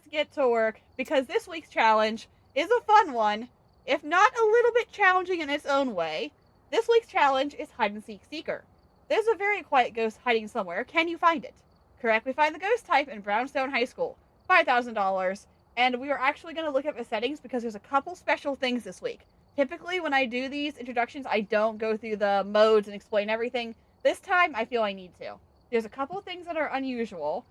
let's get to work, because this week's challenge is a fun one, if not a little bit challenging in its own way. This week's challenge is Hide and Seek Seeker. There's a very quiet ghost hiding somewhere. Can you find it? Correctly find the ghost type in Brownstone High School. $5,000. And we are actually going to look at the settings because there's a couple special things this week. Typically, when I do these introductions, I don't go through the modes and explain everything. This time, I feel I need to. There's a couple of things that are unusual.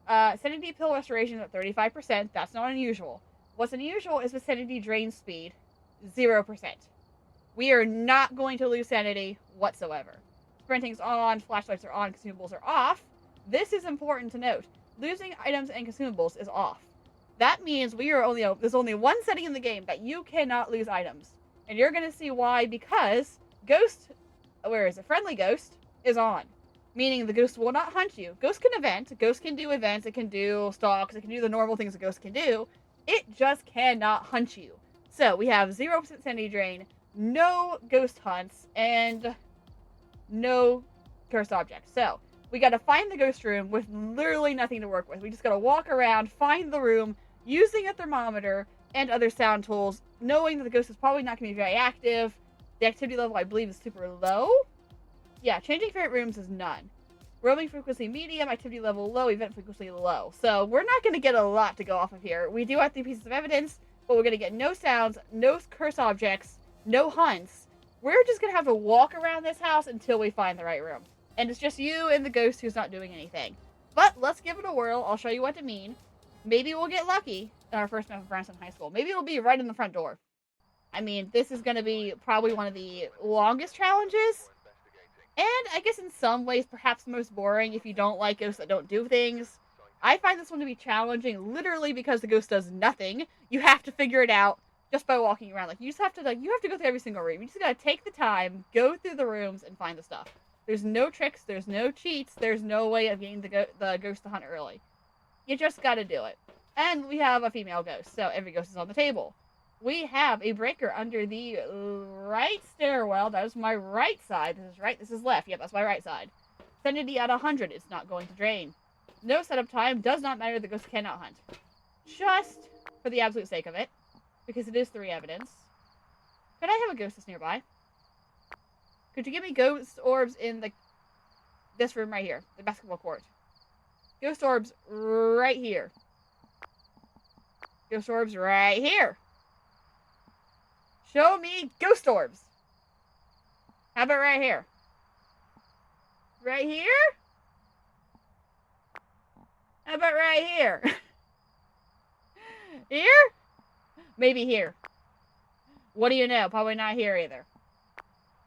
Sanity pill restoration at 35%. That's not unusual. What's unusual is vicinity drain speed, 0%. We are not going to lose sanity whatsoever. Sprinting's on, flashlights are on, consumables are off. This is important to note. Losing items and consumables is off. That means there's only one setting in the game that you cannot lose items. And you're going to see why, because Friendly Ghost is on. Meaning the ghost will not hunt you. Ghost can event. Ghost can do events. It can do stalks. It can do the normal things a ghost can do. It just cannot hunt you. So we have 0% sanity drain, no ghost hunts, and no cursed objects. So we got to find the ghost room with literally nothing to work with. We just got to walk around, find the room, using a thermometer and other sound tools, knowing that the ghost is probably not going to be very active. The activity level, I believe, is super low. Yeah, changing favorite rooms is none. Roaming frequency medium, activity level low, event frequency low. So we're not going to get a lot to go off of here. We do have 3 pieces of evidence, but we're going to get no sounds, no curse objects, no hunts. We're just going to have to walk around this house until we find the right room. And it's just you and the ghost who's not doing anything. But let's give it a whirl. I'll show you what to mean. Maybe we'll get lucky in our first map of Brownstone High School. Maybe it'll be right in the front door. I mean, this is going to be probably one of the longest challenges. And I guess in some ways, perhaps the most boring if you don't like ghosts that don't do things. I find this one to be challenging literally because the ghost does nothing. You have to figure it out just by walking around. Like, you have to go through every single room. You just gotta take the time, go through the rooms, and find the stuff. There's no tricks, there's no cheats, there's no way of getting the ghost to hunt early. You just gotta do it. And we have a female ghost, so every ghost is on the table. We have a breaker under the right stairwell. That is my right side. This is right. This is left. Yep, that's my right side. Sanity at 100. It's not going to drain. No setup time. Does not matter. The ghost cannot hunt. Just for the absolute sake of it, because it is 3 evidence. Could I have a ghostess nearby? Could you give me ghost orbs in this room right here, the basketball court? Ghost orbs right here. Ghost orbs right here. Show me ghost orbs. How about right here? Right here? How about right here? Here? Maybe here. What do you know? Probably not here either.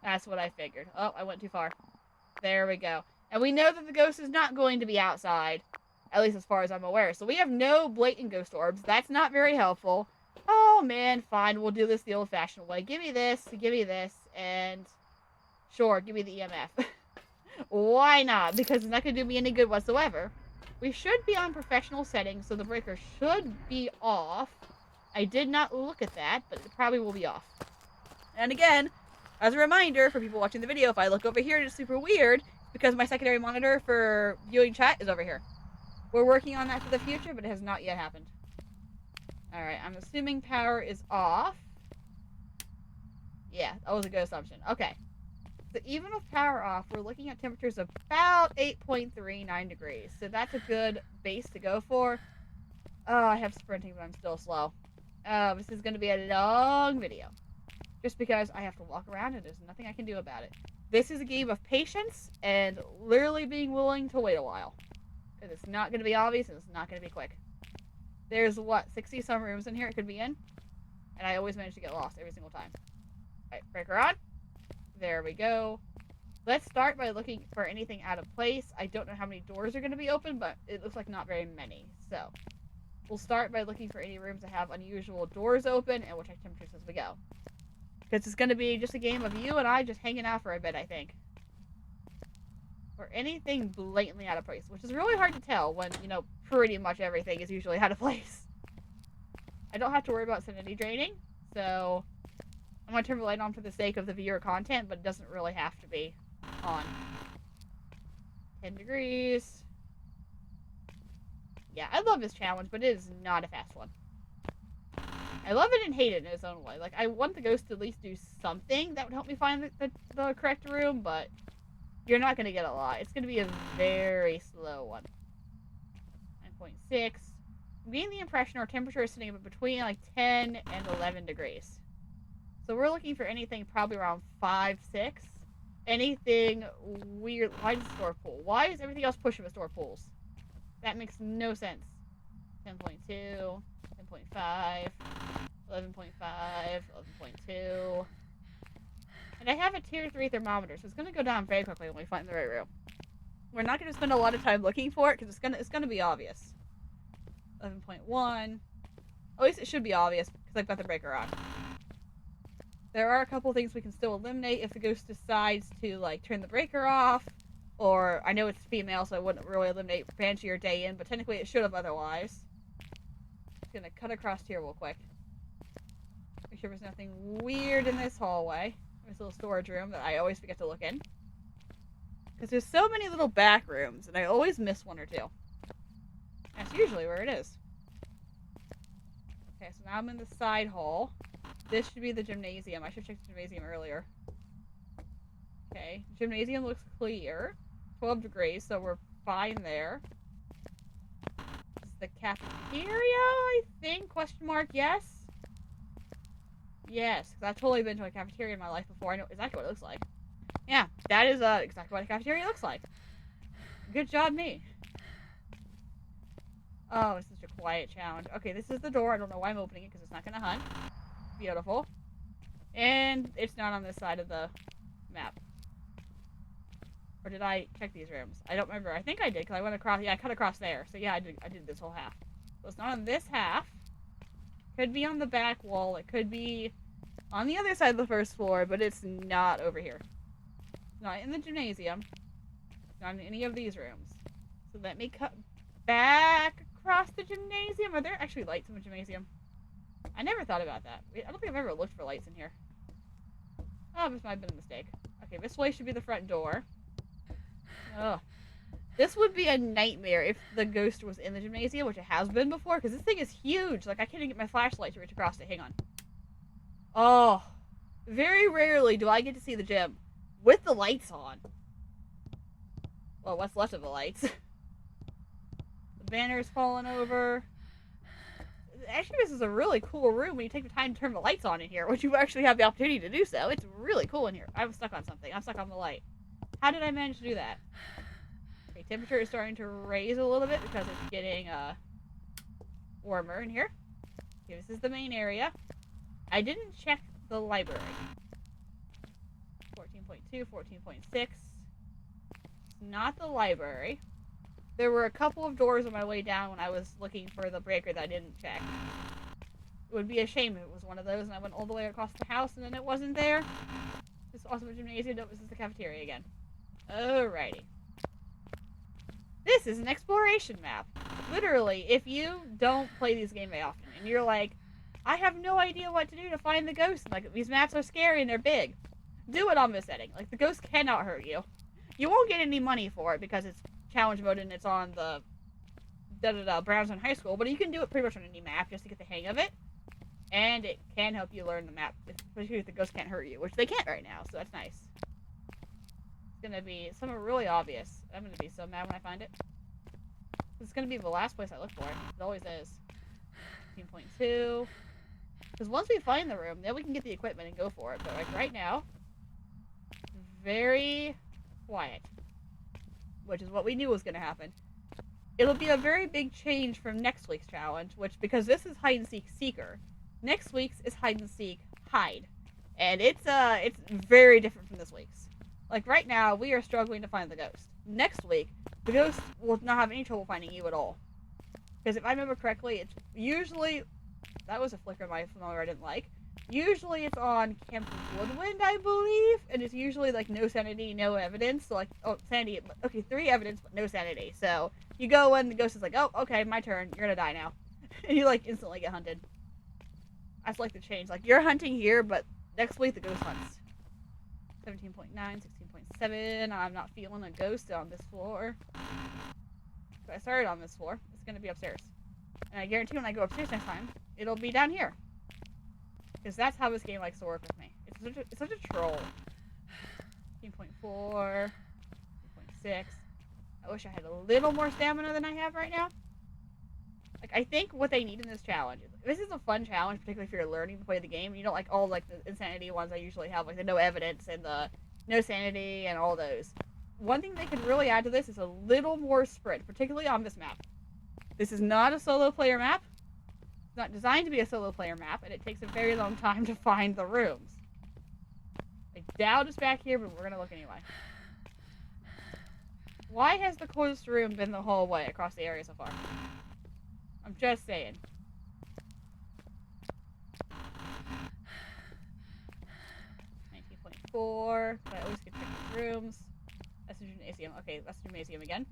That's what I figured. Oh, I went too far. There we go. And we know that the ghost is not going to be outside. At least as far as I'm aware. So we have no blatant ghost orbs. That's not very helpful. Oh, man, fine. We'll do this the old-fashioned way. Give me this, and sure, give me the EMF. Why not? Because it's not going to do me any good whatsoever. We should be on professional settings, so the breaker should be off. I did not look at that, but it probably will be off. And again, as a reminder for people watching the video, if I look over here and it's super weird, because my secondary monitor for viewing chat is over here. We're working on that for the future, but it has not yet happened. Alright, I'm assuming power is off. Yeah, that was a good assumption. Okay. So even with power off, we're looking at temperatures of about 8.39 degrees. So that's a good base to go for. Oh, I have sprinting, but I'm still slow. This is going to be a long video. Just because I have to walk around and there's nothing I can do about it. This is a game of patience and literally being willing to wait a while. Because it's not going to be obvious and it's not going to be quick. There's, 60 some rooms in here it could be in? And I always manage to get lost every single time. Alright, breaker on. There we go. Let's start by looking for anything out of place. I don't know how many doors are going to be open, but it looks like not very many. So, we'll start by looking for any rooms that have unusual doors open, and we'll check temperatures as we go. Because it's going to be just a game of you and I just hanging out for a bit, I think. Or anything blatantly out of place, which is really hard to tell when, pretty much everything is usually out of place. I don't have to worry about sanity draining, so I'm going to turn the light on for the sake of the viewer content, but it doesn't really have to be on. 10 degrees. Yeah, I love this challenge, but it is not a fast one. I love it and hate it in its own way. Like, I want the ghost to at least do something that would help me find the correct room, but you're not going to get a lot. It's going to be a very slow one. 9.6. I'm getting the impression our temperature is sitting between like 10 and 11 degrees. So we're looking for anything probably around 5, 6. Anything weird. Why does the store pool? Why is everything else pushing the store pools? That makes no sense. 10.2, 10.5, 11.5, 11.2. And I have a tier 3 thermometer, so it's going to go down very quickly when we find the right room. We're not going to spend a lot of time looking for it because it's gonna be obvious. 11.1. At least it should be obvious because I've got the breaker on. There are a couple things we can still eliminate if the ghost decides to like turn the breaker off. Or, I know it's female, so I wouldn't really eliminate Banshee or Day In, but technically it should have otherwise. Just gonna cut across here real quick. Make sure there's nothing weird in this hallway. There's a little storage room that I always forget to look in. Because there's so many little back rooms, and I always miss one or two. That's usually where it is. Okay, so now I'm in the side hall. This should be the gymnasium. I should check the gymnasium earlier. Okay, gymnasium looks clear. 12 degrees, so we're fine there. This is the cafeteria, I think? Question mark, yes? Yes, because I've totally been to a cafeteria in my life before. I know exactly what it looks like. Yeah, that is exactly what a cafeteria looks like. Good job, me. Oh, it's such a quiet challenge. Okay, this is the door. I don't know why I'm opening it because it's not going to hunt. Beautiful. And it's not on this side of the map. Or did I check these rooms? I don't remember. I think I did because I went across. Yeah, I cut across there. So yeah, I did this whole half. So it's not on this half. Could be on the back wall. It could be on the other side of the first floor, but it's not over here. It's not in the gymnasium. It's not in any of these rooms. So let me cut back across the gymnasium. Are there actually lights in the gymnasium? I never thought about that. I don't think I've ever looked for lights in here. Oh, this might have been a mistake. Okay, this way should be the front door. Ugh. This would be a nightmare if the ghost was in the gymnasium, which it has been before, because this thing is huge. Like, I can't even get my flashlight to reach across it. Hang on. Oh. Very rarely do I get to see the gym with the lights on. Well, what's left of the lights. The banner's fallen over. Actually, this is a really cool room when you take the time to turn the lights on in here, which you actually have the opportunity to do so. It's really cool in here. I'm stuck on something. I'm stuck on the light. How did I manage to do that? Okay, temperature is starting to raise a little bit because it's getting warmer in here. Okay, this is the main area. I didn't check the library. 14.2, 14.6. Not the library. There were a couple of doors on my way down when I was looking for the breaker that I didn't check. It would be a shame if it was one of those and I went all the way across the house and then it wasn't there. This is also a gymnasium. No, this is the cafeteria again. Alrighty. This is an exploration map. Literally, if you don't play these games very often and you're like, I have no idea what to do to find the ghost. Like, these maps are scary and they're big. Do it on this setting. Like, the ghost cannot hurt you. You won't get any money for it because it's challenge mode and it's on the Brownstone High School, but you can do it pretty much on any map just to get the hang of it. And it can help you learn the map, especially if the ghost can't hurt you, which they can't right now, so that's nice. It's gonna be something really obvious. I'm gonna be so mad when I find it. It's gonna be the last place I look for it. It always is. 15.2. Because once we find the room, then we can get the equipment and go for it. But like right now, very quiet. Which is what we knew was gonna happen. It'll be a very big change from next week's challenge, which, because this is hide and seek seeker, next week's is hide and seek hide. And it's very different from this week's. Like, right now, we are struggling to find the ghost. Next week, the ghost will not have any trouble finding you at all. Because if I remember correctly, it's usually... That was a flicker of my familiar I didn't like. Usually it's on Camp Woodwind, I believe. And it's usually, like, no sanity, no evidence. So, like, oh, sanity... Okay, 3 evidence, but no sanity. So, you go and the ghost is like, oh, okay, my turn. You're gonna die now. And you, like, instantly get hunted. I just like the change. Like, you're hunting here, but next week the ghost hunts. 17.9, 16.7. I'm not feeling a ghost on this floor. I started on this floor. It's going to be upstairs. And I guarantee when I go upstairs next time, it'll be down here. Because that's how this game likes to work with me. It's such a troll. 15.4. 2.6. I wish I had a little more stamina than I have right now. Like, I think what they need in this challenge, this is a fun challenge, particularly if you're learning to play the game. You don't like all, like, the insanity ones I usually have, like the no evidence and the no sanity and all those. One thing they could really add to this is a little more sprint, particularly on this map. This is not a solo player map. It's not designed to be a solo player map, and it takes a very long time to find the rooms. I doubt it's back here, but we're going to look anyway. Why has the closest room been the whole way across the area so far? I'm just saying. $19.4. I always get check the rooms. That's a gymnasium. Okay, that's a gymnasium again.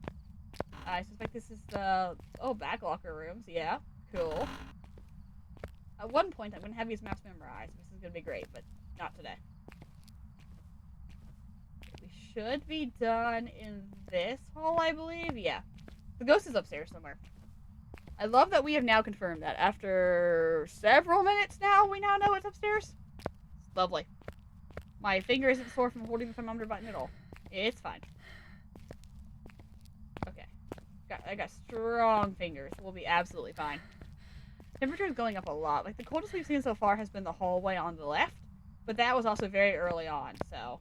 I suspect this is the... Oh, back locker rooms. Yeah, cool. At one point, I'm going to have these maps memorized. This is going to be great, but not today. We should be done in this hall, I believe. Yeah. The ghost is upstairs somewhere. I love that we have now confirmed that. After several minutes now, we now know it's upstairs. It's lovely. My finger isn't sore from holding the thermometer button at all. It's fine. Okay. I got strong fingers. We'll be absolutely fine. Temperature is going up a lot. Like, the coldest we've seen so far has been the hallway on the left. But that was also very early on, so...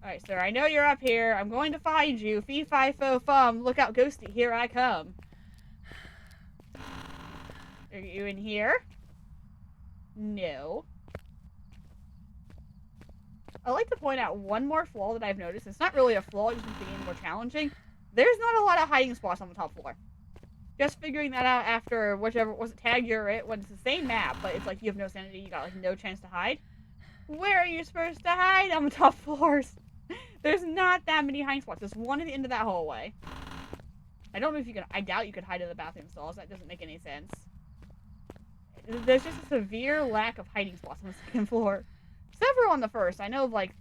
Alright, sir, I know you're up here. I'm going to find you. Fee, fi, fo, fum. Look out, ghosty. Here I come. Are you in here? No. I'd like to point out one more flaw that I've noticed. It's not really a flaw, it's just being more challenging. There's not a lot of hiding spots on the top floor. Just figuring that out after whichever was it tag you're it when it's the same map, but it's like you have no sanity, you got like no chance to hide. Where are you supposed to hide on the top floors? There's not that many hiding spots. There's one at the end of that hallway. I don't know if you can. I doubt you could hide in the bathroom stalls. That doesn't make any sense. There's just a severe lack of hiding spots on the second floor. Several on the first. I know of like,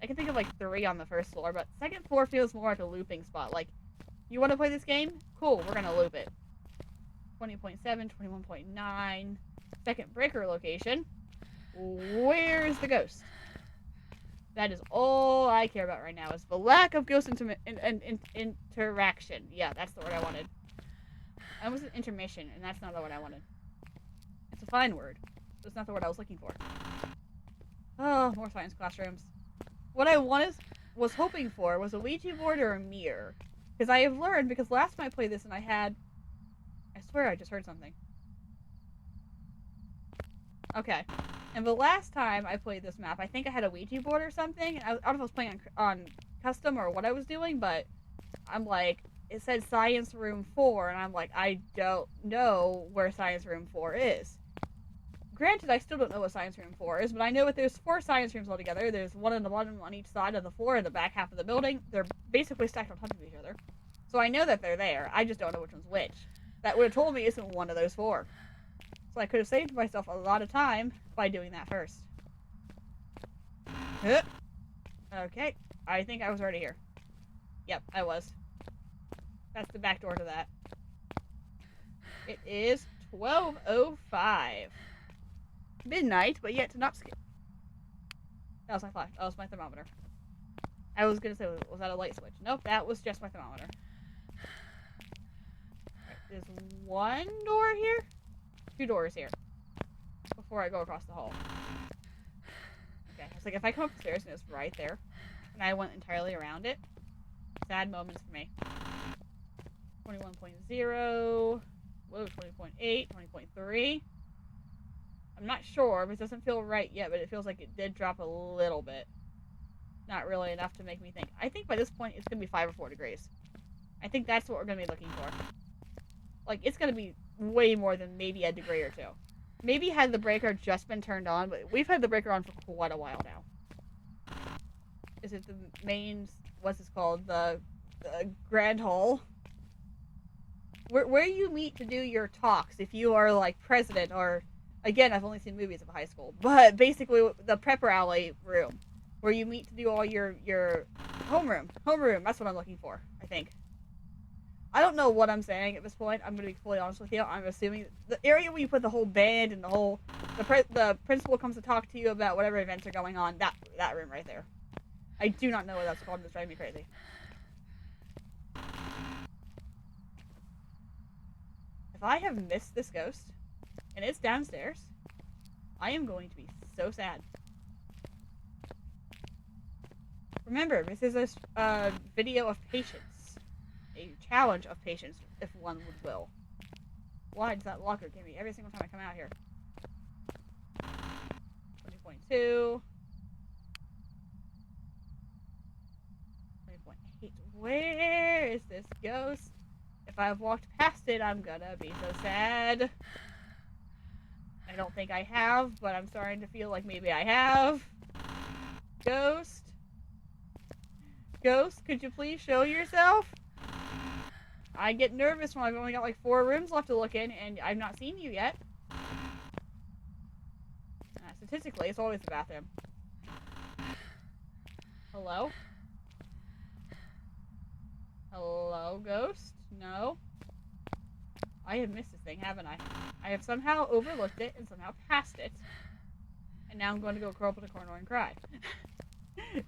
I can think of like 3 on the first floor, but second floor feels more like a looping spot. Like, you want to play this game? Cool, we're gonna loop it. 20.7, 21.9. Second breaker location. Where's the ghost? That is all I care about right now, is the lack of ghost interaction. Yeah, that's the word I wanted. I almost said intermission, and that's not the word I wanted. It's a fine word, but it's not the word I was looking for. Oh, more science classrooms. What I was hoping for was a Ouija board or a mirror. Because I have learned, because last time I played this and I swear I just heard something. Okay. And the last time I played this map, I think I had a Ouija board or something. I don't know if I was playing on custom or what I was doing, but I'm like, it said Science Room 4, and I'm like, I don't know where Science Room 4 is. Granted, I still don't know what Science Room 4 is, but I know that there's 4 science rooms altogether. There's one in the bottom on each side of the floor in the back half of the building. They're basically stacked on top of each other. So I know that they're there. I just don't know which one's which. That would have told me isn't one of those 4. So I could have saved myself a lot of time by doing that first. Okay. I think I was already here. Yep, I was. That's the back door to that. It is 12:05. Midnight, but yet not skip. That was my flash. That was my thermometer. I was gonna say, was that a light switch? Nope, that was just my thermometer. Right, there's one door here? 2 doors here. Before I go across the hall. Okay, it's like if I come upstairs and it's right there, and I went entirely around it, sad moments for me. 21.0. Whoa, 20.8, 20.3. I'm not sure, but it doesn't feel right yet, but it feels like it did drop a little bit. Not really enough to make me think. I think by this point, it's going to be 5 or 4 degrees. I think that's what we're going to be looking for. Like, it's going to be way more than maybe a degree or 2. Maybe had the breaker just been turned on, but we've had the breaker on for quite a while now. Is it the main, what's this called? The Grand Hall? Where you meet to do your talks if you are, like, president or... Again, I've only seen movies of high school, but basically the prepper alley room, where you meet to do all your homeroom. Homeroom, that's what I'm looking for, I think. I don't know what I'm saying at this point. I'm gonna be fully honest with you. I'm assuming the area where you put the whole band and the principal comes to talk to you about whatever events are going on. That room right there. I do not know what that's called. It's driving me crazy. If I have missed this ghost and it's downstairs, I am going to be so sad. Remember, this is a video of patience. A challenge of patience, if one would will. Why does that locker give me every single time I come out here? 20.2. 20.8. Where is this ghost? If I've walked past it, I'm gonna be so sad. I don't think I have, but I'm starting to feel like maybe I have. Ghost? Ghost, could you please show yourself? I get nervous when I've only got like 4 rooms left to look in, and I've not seen you yet. Statistically, it's always the bathroom. Hello? Hello, ghost? No? I have missed this thing, haven't I? I have somehow overlooked it and somehow passed it. And now I'm going to go curl up in a corner and cry.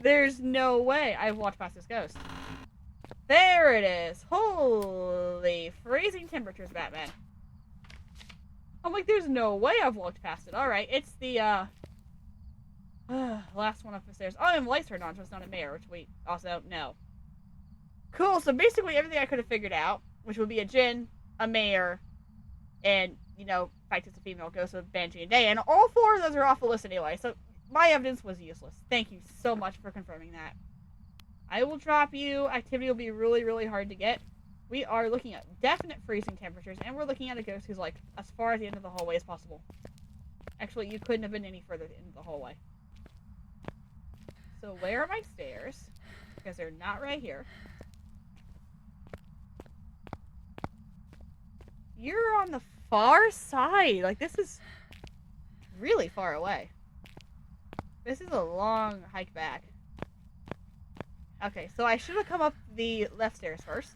There's no way I've walked past this ghost. There it is! Holy freezing temperatures, Batman. I'm like, there's no way I've walked past it. Alright, it's the, last one up the stairs. Oh, and the lights turned on, so it's not a mayor, which we also know. Cool, so basically everything I could have figured out, which would be a Jinn, a mayor, and, you know, in fact, it's a female ghost of Banshee and Day, and all 4 of those are off the list anyway, so my evidence was useless. Thank you so much for confirming that. I will drop you. Activity will be really, really hard to get. We are looking at definite freezing temperatures, and we're looking at a ghost who's, like, as far as the end of the hallway as possible. Actually, you couldn't have been any further into the hallway. So where are my stairs? Because they're not right here. You're on the far side. Like, this is really far away. This is a long hike back. Okay, so I should have come up the left stairs first.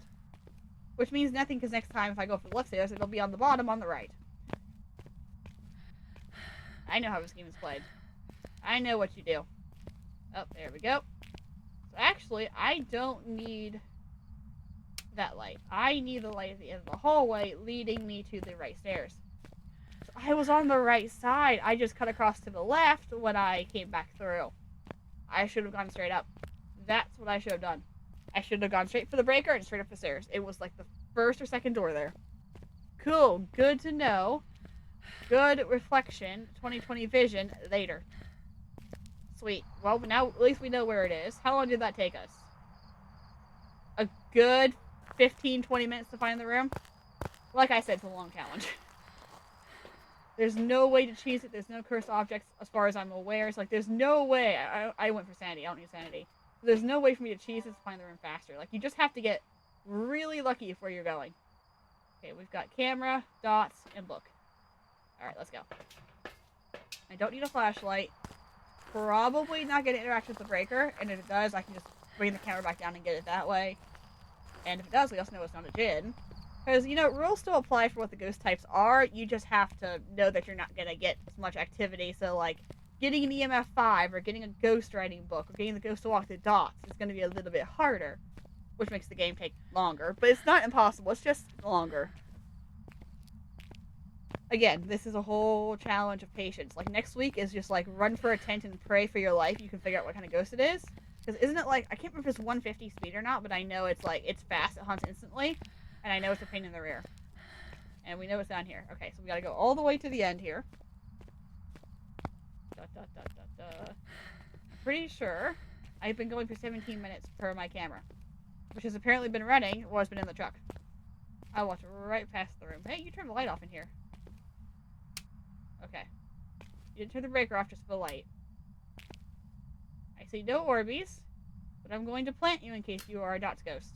Which means nothing, because next time if I go up the left stairs, it'll be on the bottom on the right. I know how this game is played. I know what you do. Oh, there we go. So actually, I don't need that light. I need the light at the end of the hallway leading me to the right stairs. So I was on the right side. I just cut across to the left when I came back through. I should have gone straight up. That's what I should have done. I should have gone straight for the breaker and straight up the stairs. It was like the first or second door there. Cool. Good to know. Good reflection. 20/20 vision later. Sweet. Well, now at least we know where it is. How long did that take us? A good 15-20 minutes to find the room? Like I said, it's a long challenge. There's no way to cheese it. There's no cursed objects as far as I'm aware. It's like, there's no way. I went for sanity. I don't need sanity. There's no way for me to cheese this to find the room faster. Like, you just have to get really lucky where you're going. Okay, we've got camera, dots, and book. Alright, let's go. I don't need a flashlight. Probably not going to interact with the breaker, and if it does, I can just bring the camera back down and get it that way. And if it does, we also know it's not a Jinn. Because, you know, rules still apply for what the ghost types are. You just have to know that you're not going to get as much activity. So, like, getting an EMF 5 or getting a ghost writing book or getting the ghost to walk the dots is going to be a little bit harder, which makes the game take longer. But it's not impossible. It's just longer. Again, this is a whole challenge of patience. Like, next week is just, like, run for a tent and pray for your life. You can figure out what kind of ghost it is. Because isn't it, like, I can't remember if it's 150 speed or not, but I know it's, like, it's fast. It hunts instantly. And I know it's a pain in the rear. And we know it's down here. Okay, so we gotta go all the way to the end here. I'm pretty sure I've been going for 17 minutes per my camera. Which has apparently been running while it's been in the truck. I walked right past the room. Hey, you turned the light off in here. Okay. You didn't turn the breaker off just for the light. I see no Orbeez, but I'm going to plant you in case you are a Dots ghost.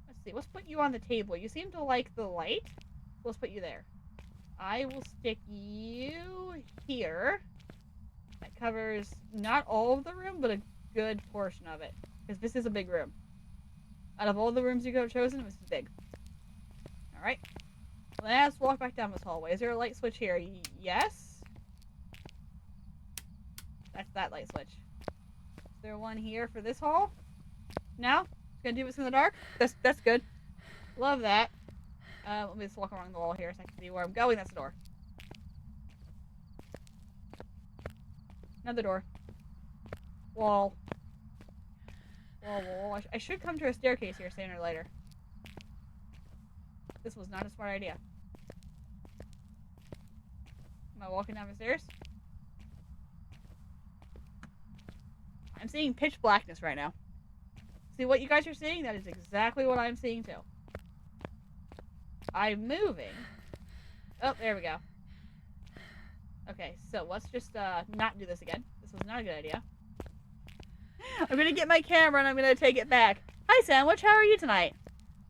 Let's see, let's put you on the table. You seem to like the light. Let's put you there. I will stick you here. That covers not all of the room, but a good portion of it. Because this is a big room. Out of all the rooms you could have chosen, it was big. Alright. Let's walk back down this hallway. Is there a light switch here? Yes? That's that light switch. Is there one here for this hall? No? It's gonna do this in the dark? That's good. Love that. Let me just walk along the wall here so I can see where I'm going. That's the door. Another door. Wall. Wall. I should come to a staircase here sooner or later. This was not a smart idea. Am I walking down the stairs? I'm seeing pitch blackness right now. See what you guys are seeing? That is exactly what I'm seeing too. I'm moving. Oh, there we go. Okay, so let's just not do this again. This was not a good idea. I'm gonna get my camera and I'm gonna take it back. Hi Sandwich, how are you tonight?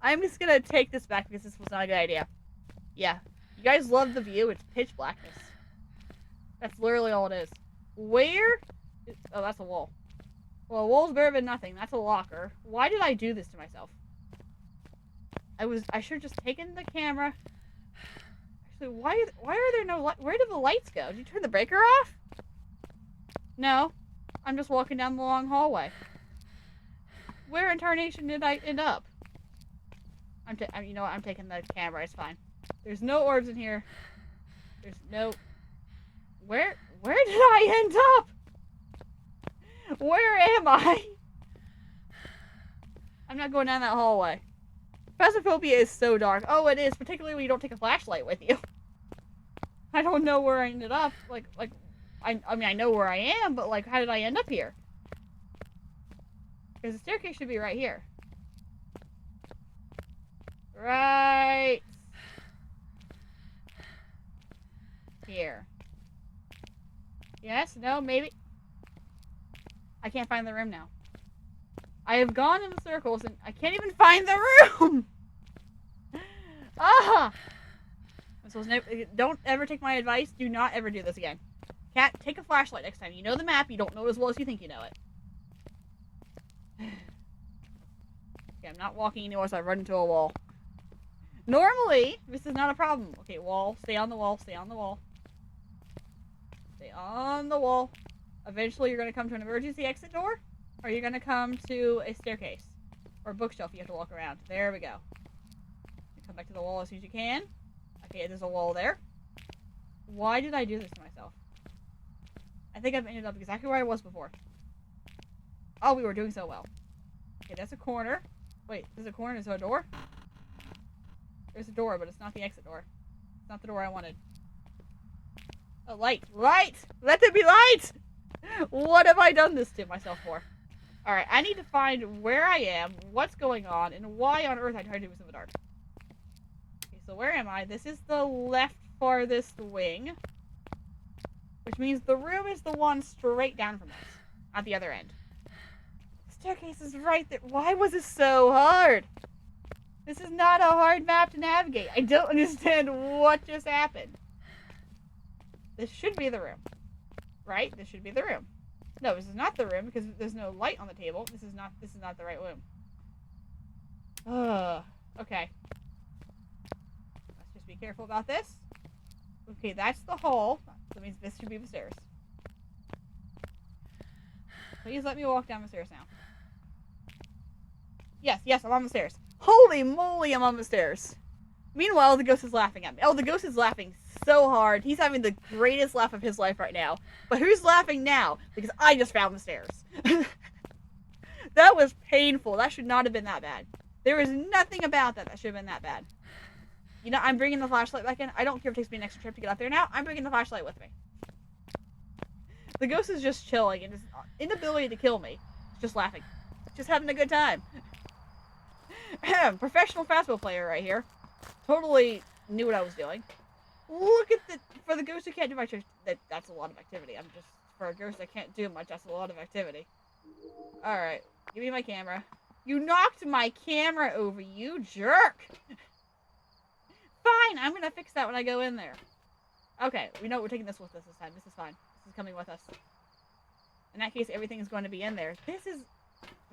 I'm just gonna take this back because this was not a good idea. Yeah. You guys love the view, it's pitch blackness. That's literally all it is. Where? Oh, that's a wall. Well, a wall's better than nothing. That's a locker. Why did I do this to myself? I should have just taken the camera. Actually, why are there no light? Where did the lights go? Did you turn the breaker off? No. I'm just walking down the long hallway. Where in tarnation did I end up? You know what? I'm taking the camera. It's fine. There's no orbs in here. There's no... Where did I end up? Where am I? I'm not going down that hallway. Phasmophobia is so dark. Oh, it is, particularly when you don't take a flashlight with you. I don't know where I ended up. I mean, I know where I am, but, how did I end up here? Because the staircase should be right here. Right here. Yes? No? Maybe? I can't find the room now. I have gone in circles and I can't even find the room! Ah! Don't ever take my advice. Do not ever do this again. Cat, take a flashlight next time. You know the map. You don't know it as well as you think you know it. Okay, I'm not walking anywhere so I run into a wall. Normally, this is not a problem. Okay, wall. Stay on the wall. Stay on the wall. Stay on the wall. Eventually, you're going to come to an emergency exit door. Or you're going to come to a staircase. Or a bookshelf you have to walk around. There we go. Come back to the wall as soon as you can. Okay, there's a wall there. Why did I do this to myself? I think I've ended up exactly where I was before. Oh, we were doing so well. Okay, that's a corner. Wait, there's a corner. Is there a door? There's a door, but it's not the exit door. It's not the door I wanted. Oh, light! Light! Let there be light! What have I done this to myself for? Alright, I need to find where I am, what's going on, and why on earth I tried to do this in the dark. Okay, so where am I? This is the left farthest wing. Which means the room is the one straight down from us. At the other end. The staircase is right there. Why was it so hard? This is not a hard map to navigate. I don't understand what just happened. This should be the room. Right? This should be the room. No, this is not the room because there's no light on the table. This is not the right room. Okay. Let's just be careful about this. Okay, that's the hall. That means this should be the stairs. Please let me walk down the stairs now. Yes, I'm on the stairs. Holy moly, I'm on the stairs. Meanwhile, the ghost is laughing at me. Oh, the ghost is laughing so hard. He's having the greatest laugh of his life right now. But who's laughing now? Because I just found the stairs. That was painful. That should not have been that bad. There is nothing about that should have been that bad. You know, I'm bringing the flashlight back in. I don't care if it takes me an extra trip to get up there now. I'm bringing the flashlight with me. The ghost is just chilling, and his inability to kill me is just laughing. Just having a good time. Professional Phasmo player right here. Totally knew what I was doing. Look at for the ghost who can't do much, that's a lot of activity. For a ghost that can't do much, that's a lot of activity. Alright, give me my camera. You knocked my camera over, you jerk! Fine, I'm gonna fix that when I go in there. Okay, we know we're taking this with us this time. This is fine. This is coming with us. In that case, everything is going to be in there. This is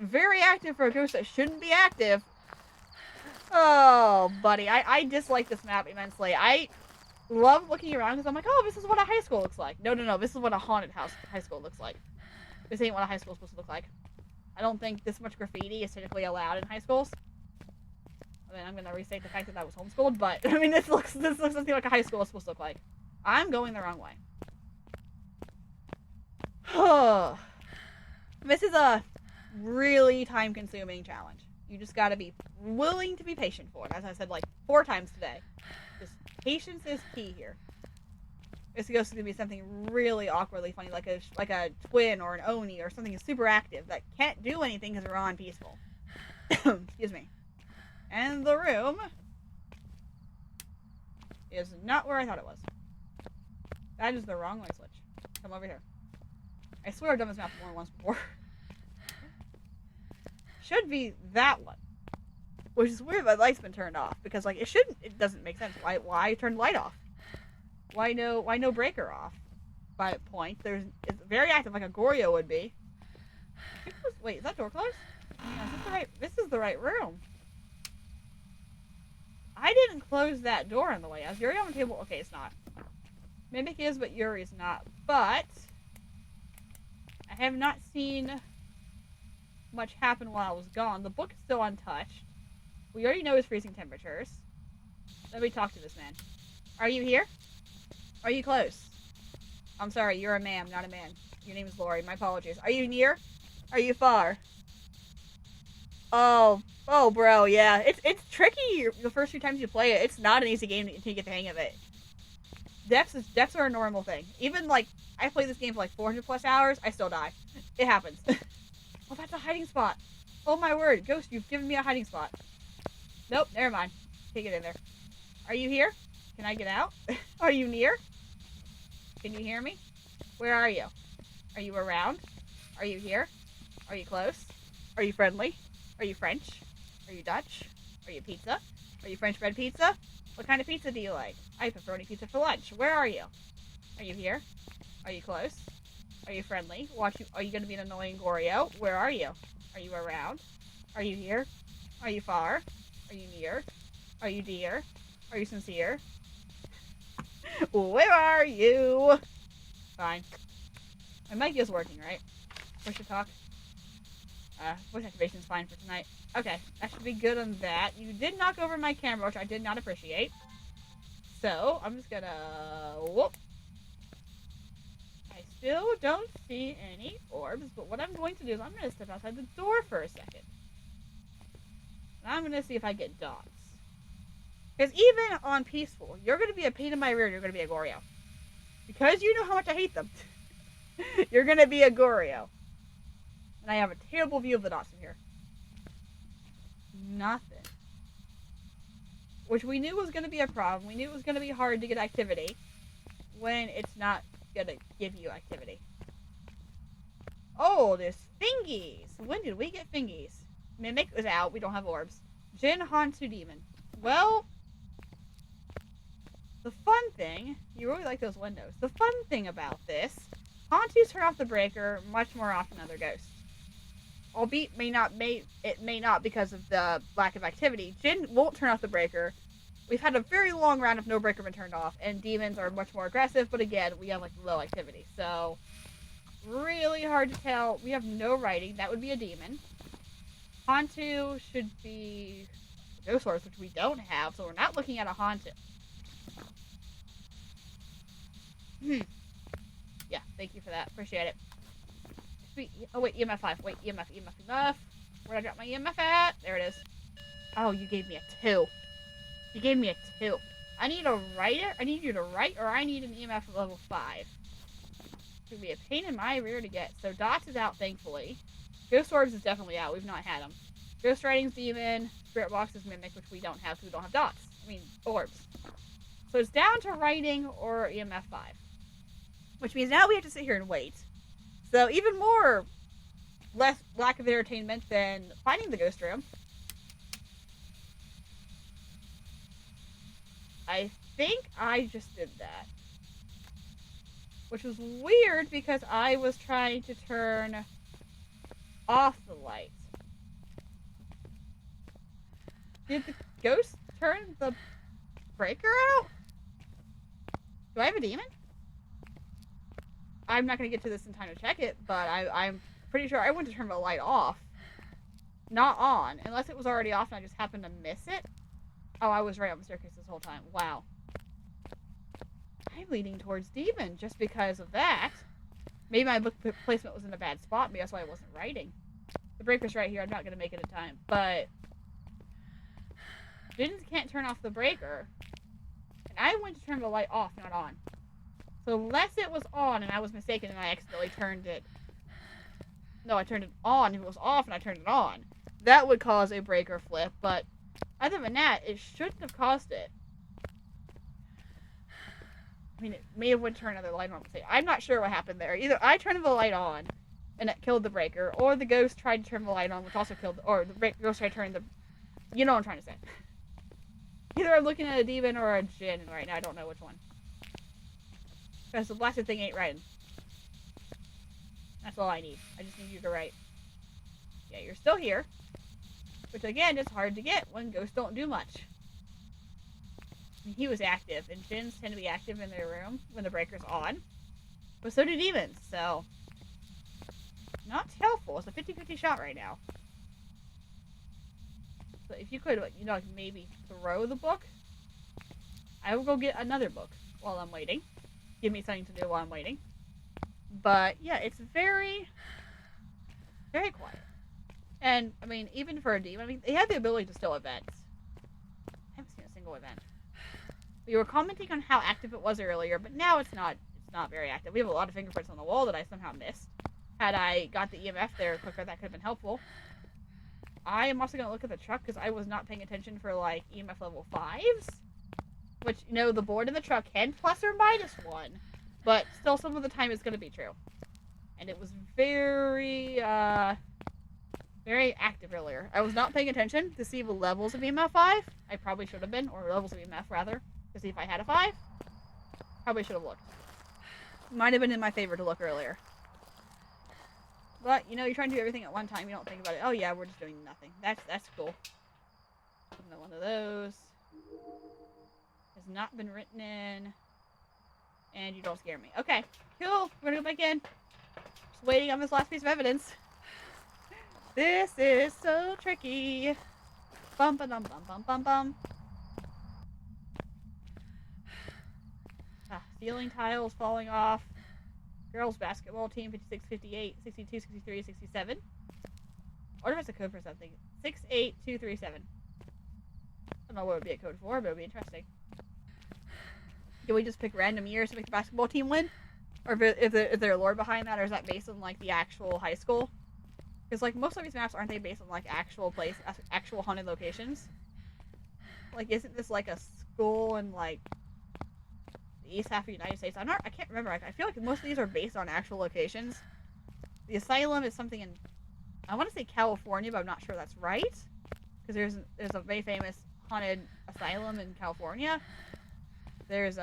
very active for a ghost that shouldn't be active. Oh, buddy, I dislike this map immensely. I love looking around because I'm like, oh, this is what a high school looks like. No, this is what a haunted high school looks like. This ain't what a high school is supposed to look like. I don't think this much graffiti is typically allowed in high schools. I mean, I'm gonna restate the fact that I was homeschooled, but I mean, this looks something like a high school is supposed to look like. I'm going the wrong way. This is a really time-consuming challenge. You just gotta be willing to be patient for it. As I said like 4 times today. Just patience is key here. This is going to be something really awkwardly funny, like a twin or an Oni or something super active that can't do anything because we're on peaceful. Excuse me. And the room is not where I thought it was. That is the wrong light switch. Come over here. I swear I've done this map more than once before. Should be that one. Which is weird that the light's been turned off. Because, like, it doesn't make sense. Why turn the light off? Why no breaker off? By point, it's very active like a Goryo would be. Wait, is that door closed? Yeah, this is the right room. I didn't close that door on the way. Is Yuri on the table? Okay, it's not. Mimic is, but Yuri's not. But I have not seen much happen while I was gone. The book is still untouched. We already know his freezing temperatures. Let me talk to this man. Are you here? Are you close? I'm sorry, you're a ma'am, not a man. Your name is Lori. My apologies. Are you near? Are you far? Oh, bro, yeah. It's tricky the first few times you play it. It's not an easy game until you get the hang of it. Deaths are a normal thing. Even, like, I played this game for, like, 400 plus hours, I still die. It happens. Oh, that's a hiding spot. Oh, my word. Ghost, you've given me a hiding spot. Nope, never mind. Can't get in there. Are you here? Can I get out? Are you near? Can you hear me? Where are you? Are you around? Are you here? Are you close? Are you friendly? Are you French? Are you Dutch? Are you pizza? Are you French bread pizza? What kind of pizza do you like? I have pepperoni pizza for lunch. Where are you? Are you here? Are you close? Are you friendly? Are you going to be an annoying Goryo? Where are you? Are you around? Are you here? Are you far? Are you near? Are you dear? Are you sincere? Where are you? Fine. My mic is working, right? Push to talk. Voice activation's fine for tonight. Okay, that should be good on that. You did knock over my camera, which I did not appreciate. So, I'm just gonna... Whoop. I still don't see any orbs, but what I'm going to do is I'm gonna step outside the door for a second. And I'm gonna see if I get dots. Because even on peaceful, you're gonna be a pain in my rear, you're gonna be a Goryo. Because you know how much I hate them. You're gonna be a Goryo. And I have a terrible view of the dots in here. Nothing. Which we knew was going to be a problem. We knew it was going to be hard to get activity when it's not going to give you activity. Oh, there's fingies. When did we get fingies? Mimic is out. We don't have orbs. Jin Hantu Demon. Well, the fun thing, you really like those windows. The fun thing about this, Hantus turn off the breaker much more often than other ghosts. Albeit it may not because of the lack of activity. Jin won't turn off the breaker. We've had a very long round of no breaker been turned off, and demons are much more aggressive, but again, we have like low activity. So, really hard to tell. We have no writing. That would be a demon. Hantu should be a ghost source, which we don't have, so we're not looking at a Hantu. Yeah, thank you for that. Appreciate it. Oh, wait, EMF 5. Wait, EMF. Where'd I drop my EMF at? There it is. Oh, you gave me a 2. You gave me a 2. I need a writer. I need you to write, or I need an EMF of level 5. It's going to be a pain in my rear to get. So, Dots is out, thankfully. Ghost Orbs is definitely out. We've not had them. Ghost Writing's Demon. Spirit Box is Mimic, which we don't have because we don't have Dots. I mean, Orbs. So, it's down to writing or EMF 5. Which means now we have to sit here and wait. So even more lack of entertainment than finding the ghost room. I think I just did that. Which was weird because I was trying to turn off the lights. Did the ghost turn the breaker out? Do I have a demon? I'm not going to get to this in time to check it, but I'm pretty sure I went to turn the light off. Not on. Unless it was already off and I just happened to miss it. Oh, I was right on the staircase this whole time. Wow. I'm leaning towards demon just because of that. Maybe my book placement was in a bad spot. Maybe that's why I wasn't writing. The breaker's right here. I'm not going to make it in time. But Jins can't turn off the breaker. And I went to turn the light off, not on. So unless it was on and I was mistaken and I accidentally turned it... No, I turned it on. If it was off and I turned it on, that would cause a breaker flip. But other than that, it shouldn't have caused it. I mean, it may have would turn another light on. I'm not sure what happened there. Either I turned the light on and it killed the breaker, or the ghost tried to turn the light on, which also killed... Or the ghost tried to turn the... You know what I'm trying to say. Either I'm looking at a demon or a djinn right now. I don't know which one. Because the blasted thing ain't writing. That's all I need. I just need you to write. Yeah, you're still here. Which, again, is hard to get when ghosts don't do much. I mean, he was active, and djinns tend to be active in their room when the breaker's on. But so do demons, so... Not helpful. It's a 50-50 shot right now. So if you could, you know, like maybe throw the book, I will go get another book while I'm waiting. Give me something to do while I'm waiting. But, yeah, it's very, very quiet. And, I mean, even for a demon, I mean, they have the ability to still events. I haven't seen a single event. We were commenting on how active it was earlier, but now it's not very active. We have a lot of fingerprints on the wall that I somehow missed. Had I got the EMF there quicker, that could have been helpful. I am also going to look at the truck because I was not paying attention for, like, EMF level 5s. Which, you know, the board in the truck can plus or minus 1. But still, some of the time it's going to be true. And it was very, very active earlier. I was not paying attention to see the levels of EMF 5. I probably should have been. Or levels of EMF, rather. To see if I had a 5. Probably should have looked. Might have been in my favor to look earlier. But, you know, you're trying to do everything at one time. You don't think about it. Oh, yeah, we're just doing nothing. That's cool. Another one of those. Has not been written in. And you don't scare me. Okay, cool. We're gonna go back in. Just waiting on this last piece of evidence. This is so tricky. Bum ba dum bum bum bum bum. Ceiling tiles falling off. Girls basketball team 56, 58, 62, 63, 67. I wonder if it's a code for something. 68237. I don't know what it would be a code for, but it would be interesting. Do we just pick random years to make the basketball team win? Or is there lore behind that, or is that based on, like, the actual high school? Because, like, most of these maps, aren't they based on, like, actual haunted locations? Like, isn't this, like, a school in, like, the east half of the United States? I can't remember. I feel like most of these are based on actual locations. The asylum is something in, I want to say California, but I'm not sure that's right. Because there's a very famous haunted asylum in California. There's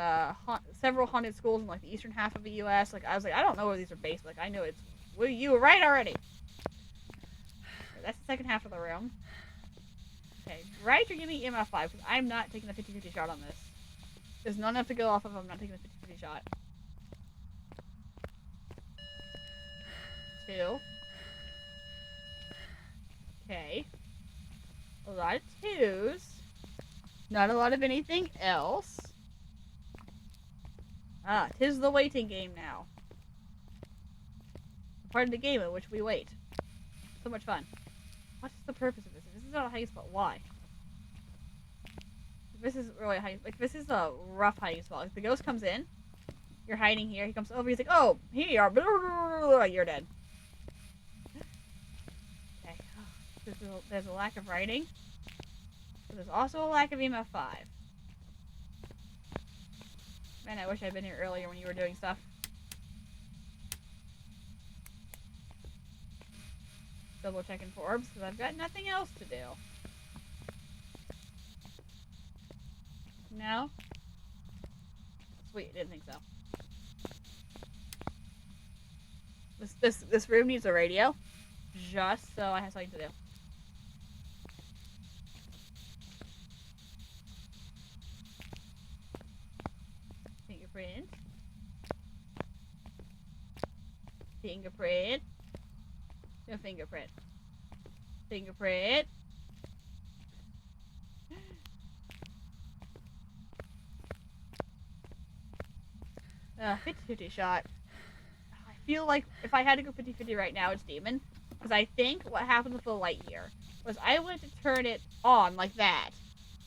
several haunted schools in, like, the eastern half of the U.S. Like, I was like, I don't know where these are based. Like, I know it's... Well, you were right already. That's the second half of the room. Okay, right, or give me EMF 5, because I'm not taking a 50-50 shot on this. There's not enough to go off of. I'm not taking a 50-50 shot. 2. Okay. A lot of 2s. Not a lot of anything else. Ah, 'tis the waiting game now. Part of the game in which we wait. So much fun. What's the purpose of this? If this is not a hiding spot, why? If this is really a hiding... Like, this is a rough hiding spot. Like, the ghost comes in. You're hiding here. He comes over. He's like, oh, here you are. You're dead. Okay. There's a lack of writing. But there's also a lack of EMF 5. Man, I wish I'd been here earlier when you were doing stuff. Double checking for orbs, because I've got nothing else to do. No? Sweet, didn't think so. This room needs a radio. Just so I have something to do. Fingerprint. Fingerprint. No fingerprint. Fingerprint. 50-50 shot. I feel like if I had to go 50-50 right now, it's Demon. Because I think what happened with the light here was I went to turn it on like that.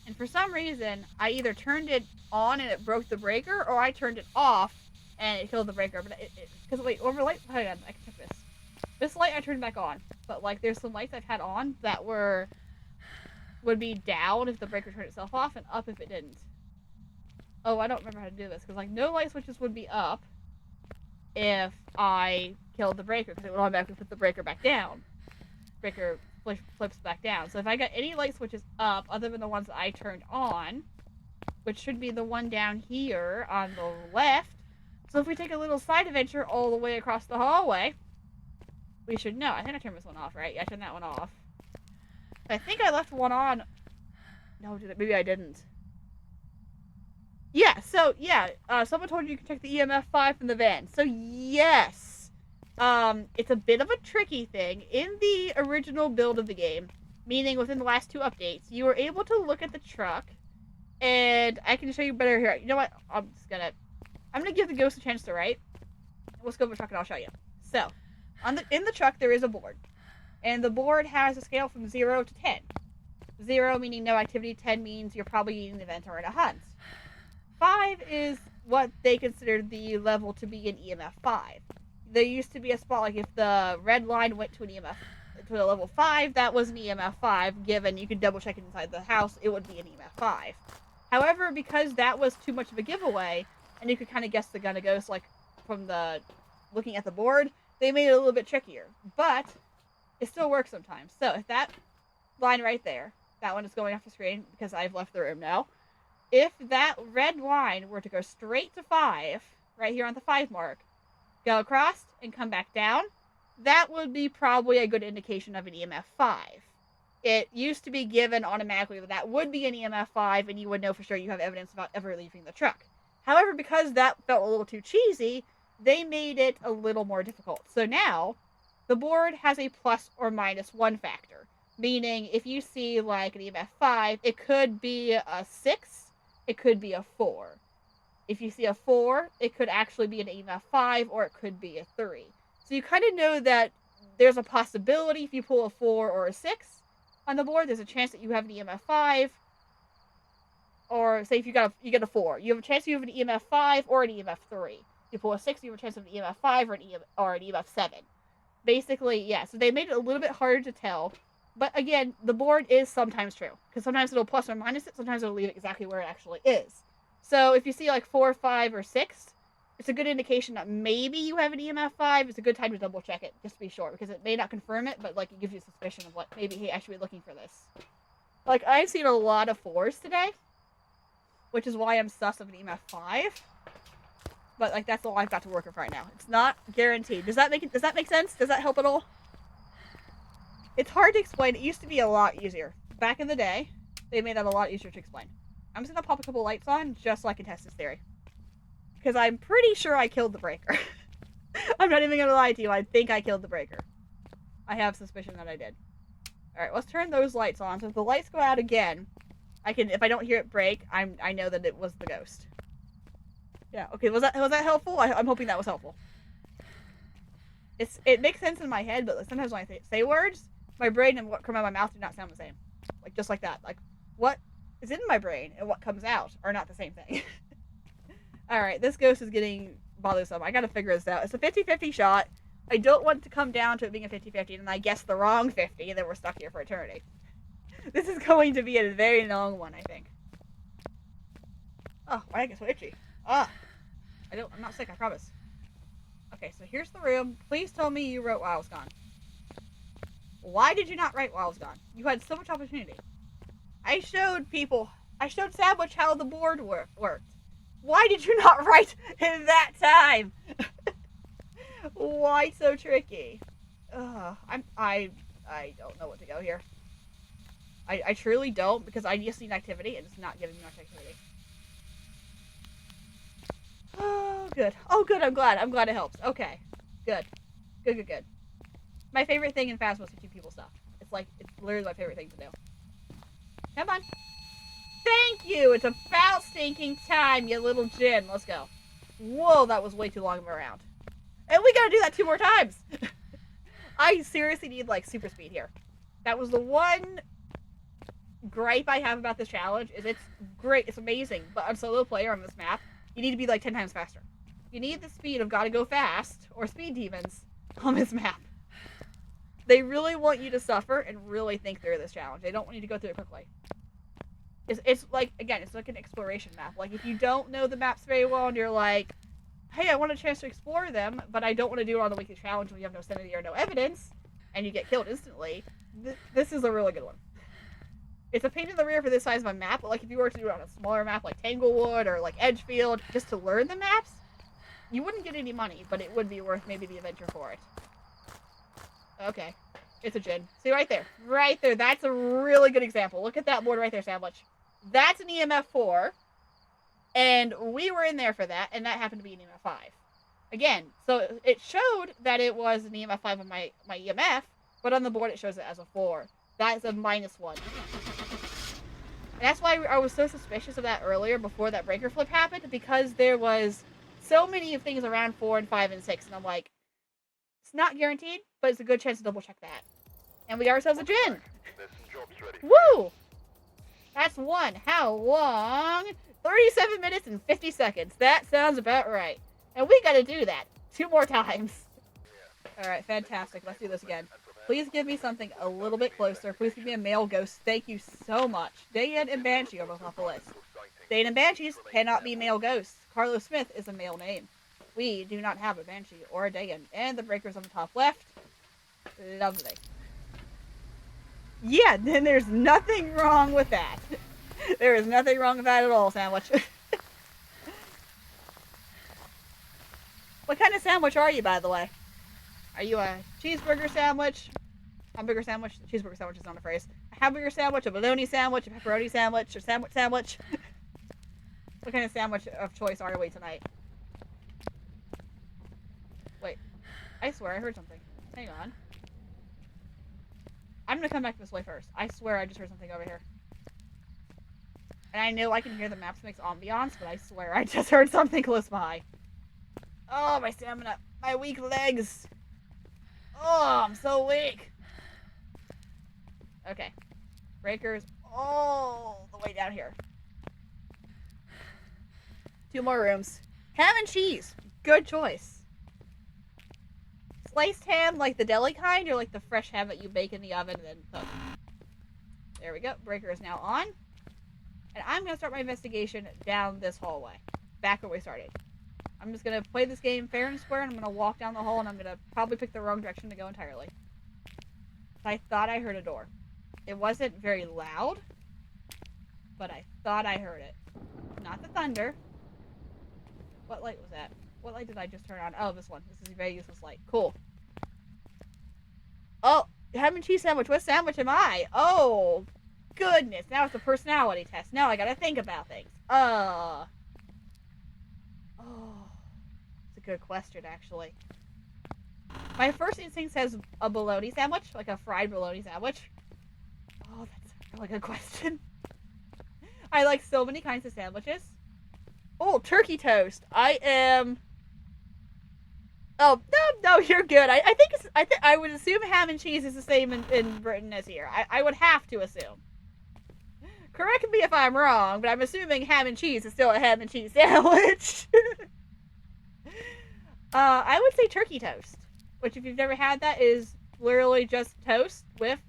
And for some reason, I either turned it on and it broke the breaker, or I turned it off and it killed the breaker. But because wait, overlight, hang on, I can check this. This light I turned back on, but like there's some lights I've had on that would be down if the breaker turned itself off and up if it didn't. Oh, I don't remember how to do this because like no light switches would be up if I killed the breaker because it would automatically put the breaker back down. Breaker flips back down. So if I got any light switches up other than the ones that I turned on, which should be the one down here on the left. So if we take a little side adventure all the way across the hallway, we should know. I think I turned this one off, right? Yeah, I turned that one off. I think I left one on. No, maybe I didn't. Yeah, so, yeah, someone told you can check the EMF 5 from the van. So, yes. It's a bit of a tricky thing. In the original build of the game, meaning within the last 2 updates, you were able to look at the truck, and I can show you better here. You know what? I'm gonna give the ghost a chance to write. Let's go over the truck and I'll show you. So, in the truck, there is a board. And the board has a scale from 0 to 10. 0 meaning no activity, 10 means you're probably in an event or in a hunt. 5 is what they considered the level to be an EMF 5. There used to be a spot, like if the red line went to an EMF, to a level 5, that was an EMF 5, given you could double check it inside the house, it would be an EMF 5. However, because that was too much of a giveaway, and you could kind of guess the gun of ghost, like, from the looking at the board, they made it a little bit trickier. But it still works sometimes. So if that line right there, that one is going off the screen because I've left the room now. If that red line were to go straight to 5, right here on the 5 mark, go across and come back down, that would be probably a good indication of an EMF 5. It used to be given automatically that that would be an EMF 5 and you would know for sure you have evidence about ever leaving the truck. However, because that felt a little too cheesy, they made it a little more difficult. So now, the board has a plus or minus 1 factor. Meaning, if you see like an EMF 5, it could be a 6, it could be a 4. If you see a 4, it could actually be an EMF 5, or it could be a 3. So you kind of know that there's a possibility if you pull a 4 or a 6 on the board, there's a chance that you have an EMF 5. Or say if you get a 4, you have a chance you have an EMF 5 or an EMF 3. If you pull a 6, you have a chance of an EMF 5 or an EMF 7. Basically, yeah, so they made it a little bit harder to tell. But again, the board is sometimes true. Because sometimes it'll plus or minus it, sometimes it'll leave it exactly where it actually is. So if you see like 4, 5, or 6, it's a good indication that maybe you have an EMF 5. It's a good time to double check it, just to be sure. Because it may not confirm it, but like it gives you a suspicion of what, maybe, hey, I should be looking for this. Like, I've seen a lot of 4s today. Which is why I'm sus of an EMF 5. But, like, that's all I've got to work with right now. It's not guaranteed. Does that make sense? Does that help at all? It's hard to explain. It used to be a lot easier. Back in the day, they made that a lot easier to explain. I'm just gonna pop a couple lights on just so I can test this theory. Because I'm pretty sure I killed the breaker. I'm not even gonna lie to you. I think I killed the breaker. I have suspicion that I did. Alright, let's turn those lights on. So if the lights go out again, if I don't hear it break, I know that it was the ghost. Yeah, okay, was that helpful? I'm hoping that was helpful. It makes sense in my head, but sometimes when I say words, my brain and what comes out of my mouth do not sound the same. Like, just like that. Like, what is in my brain and what comes out are not the same thing. Alright, this ghost is getting bothersome. I gotta figure this out. It's a 50-50 shot. I don't want it to come down to it being a 50-50, and I guess the wrong 50, and then we're stuck here for eternity. This is going to be a very long one, I think. Oh, why did I get so itchy? I'm not sick, I promise. Okay, so here's the room. Please tell me you wrote while I was gone. Why did you not write while I was gone? You had so much opportunity. I showed Sandwich how the board worked. Why did you not write in that time? Why so tricky? I don't know what to go here. I truly don't, because I just need activity, and it's not giving me much activity. good. Oh, good. I'm glad. I'm glad it helps. Okay. Good. Good, good, good. My favorite thing in Phasmo is to keep people stuffed. It's like, it's literally my favorite thing to do. Come on. Thank you. It's about stinking time, you little Jin. Let's go. Whoa, that was way too long of a round. And we gotta do that 2 more times. I seriously need, like, super speed here. That was the one gripe I have about this challenge, is it's great, it's amazing, but on solo player on this map, you need to be, like, 10 times faster. You need the speed of gotta go fast, or speed demons, on this map. They really want you to suffer and really think through this challenge. They don't want you to go through it quickly. It's like, again, it's like an exploration map. Like, if you don't know the maps very well and you're like, hey, I want a chance to explore them, but I don't want to do it on the weekly challenge when you have no sanity or no evidence, and you get killed instantly, this is a really good one. It's a pain in the rear for this size of a map, but like if you were to do it on a smaller map like Tanglewood or like Edgefield, just to learn the maps, you wouldn't get any money, but it would be worth maybe the adventure for it. Okay. It's a Jin. See, right there. Right there. That's a really good example. Look at that board right there, Sandwich. That's an EMF 4. And we were in there for that, and that happened to be an EMF 5. Again, so it showed that it was an EMF 5 on my EMF, but on the board it shows it as a 4. That's a -1. And that's why I was so suspicious of that earlier before that breaker flip happened, because there was so many of things around 4 and 5 and 6, and I'm like, it's not guaranteed, but it's a good chance to double check that. And we got ourselves a Jin. Woo! That's 1. How long? 37 minutes and 50 seconds. That sounds about right. And we gotta do that 2 more times. Alright, fantastic. Let's do this again. Please give me something a little bit closer. Please give me a male ghost. Thank you so much. Dayan and Banshee are both off the list. Dayan and Banshees cannot be male ghosts. Carlos Smith is a male name. We do not have a Banshee or a Dayan. And the breaker's on the top left. Lovely. Yeah, then there's nothing wrong with that. There is nothing wrong with that at all, Sandwich. What kind of sandwich are you, by the way? Are you a cheeseburger sandwich? Hamburger sandwich? Cheeseburger sandwich is not a phrase. A hamburger sandwich, a bologna sandwich, a pepperoni sandwich, a sandwich? What kind of sandwich of choice are we tonight? Wait. I swear I heard something. Hang on. I'm gonna come back this way first. I swear I just heard something over here. And I know I can hear the maps makes ambiance, but I swear I just heard something close by. Oh, my stamina. My weak legs. Oh, I'm so weak. Okay. Breakers all the way down here. 2 more rooms. Ham and cheese. Good choice. Sliced ham, like the deli kind, or like the fresh ham that you bake in the oven and then cook? There we go. Breaker is now on. And I'm going to start my investigation down this hallway. Back where we started. I'm just going to play this game fair and square, and I'm going to walk down the hall, and I'm going to probably pick the wrong direction to go entirely. I thought I heard a door. It wasn't very loud, but I thought I heard it. Not the thunder. What light was that? What light did I just turn on? Oh, this one. This is a very useless light. Cool. Oh, ham and cheese sandwich. What sandwich am I? Oh, goodness. Now it's a personality test. Now I gotta think about things. Oh, it's a good question, actually. My first instinct says a bologna sandwich, like a fried bologna sandwich. Oh, that's a really good question. I like so many kinds of sandwiches. Oh, turkey toast. I am... Oh, no, you're good. I think I would assume ham and cheese is the same in Britain as here. I would have to assume. Correct me if I'm wrong, but I'm assuming ham and cheese is still a ham and cheese sandwich. I would say turkey toast, which if you've never had that is literally just toast with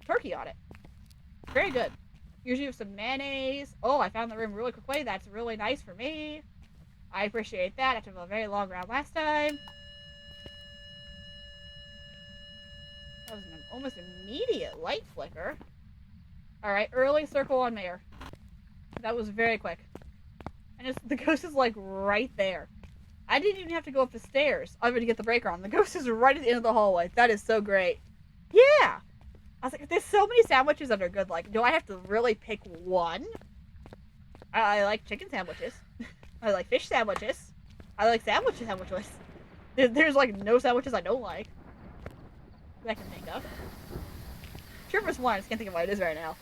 turkey on it. Very good. Usually with some mayonnaise. Oh, I found the room really quickly. That's really nice for me. I appreciate that after a very long round last time. That was an almost immediate light flicker. Alright, early circle on Mayor. That was very quick. And the ghost is like right there. I didn't even have to go up the stairs. I'm gonna get the breaker on. The ghost is right at the end of the hallway. That is so great. Yeah! I was like, there's so many sandwiches that are good. Like, do I have to really pick one? I like chicken sandwiches. I like fish sandwiches. I like sandwiches. There's like no sandwiches I don't like that I can think of. Sure, there's one. I just can't think of what it is right now.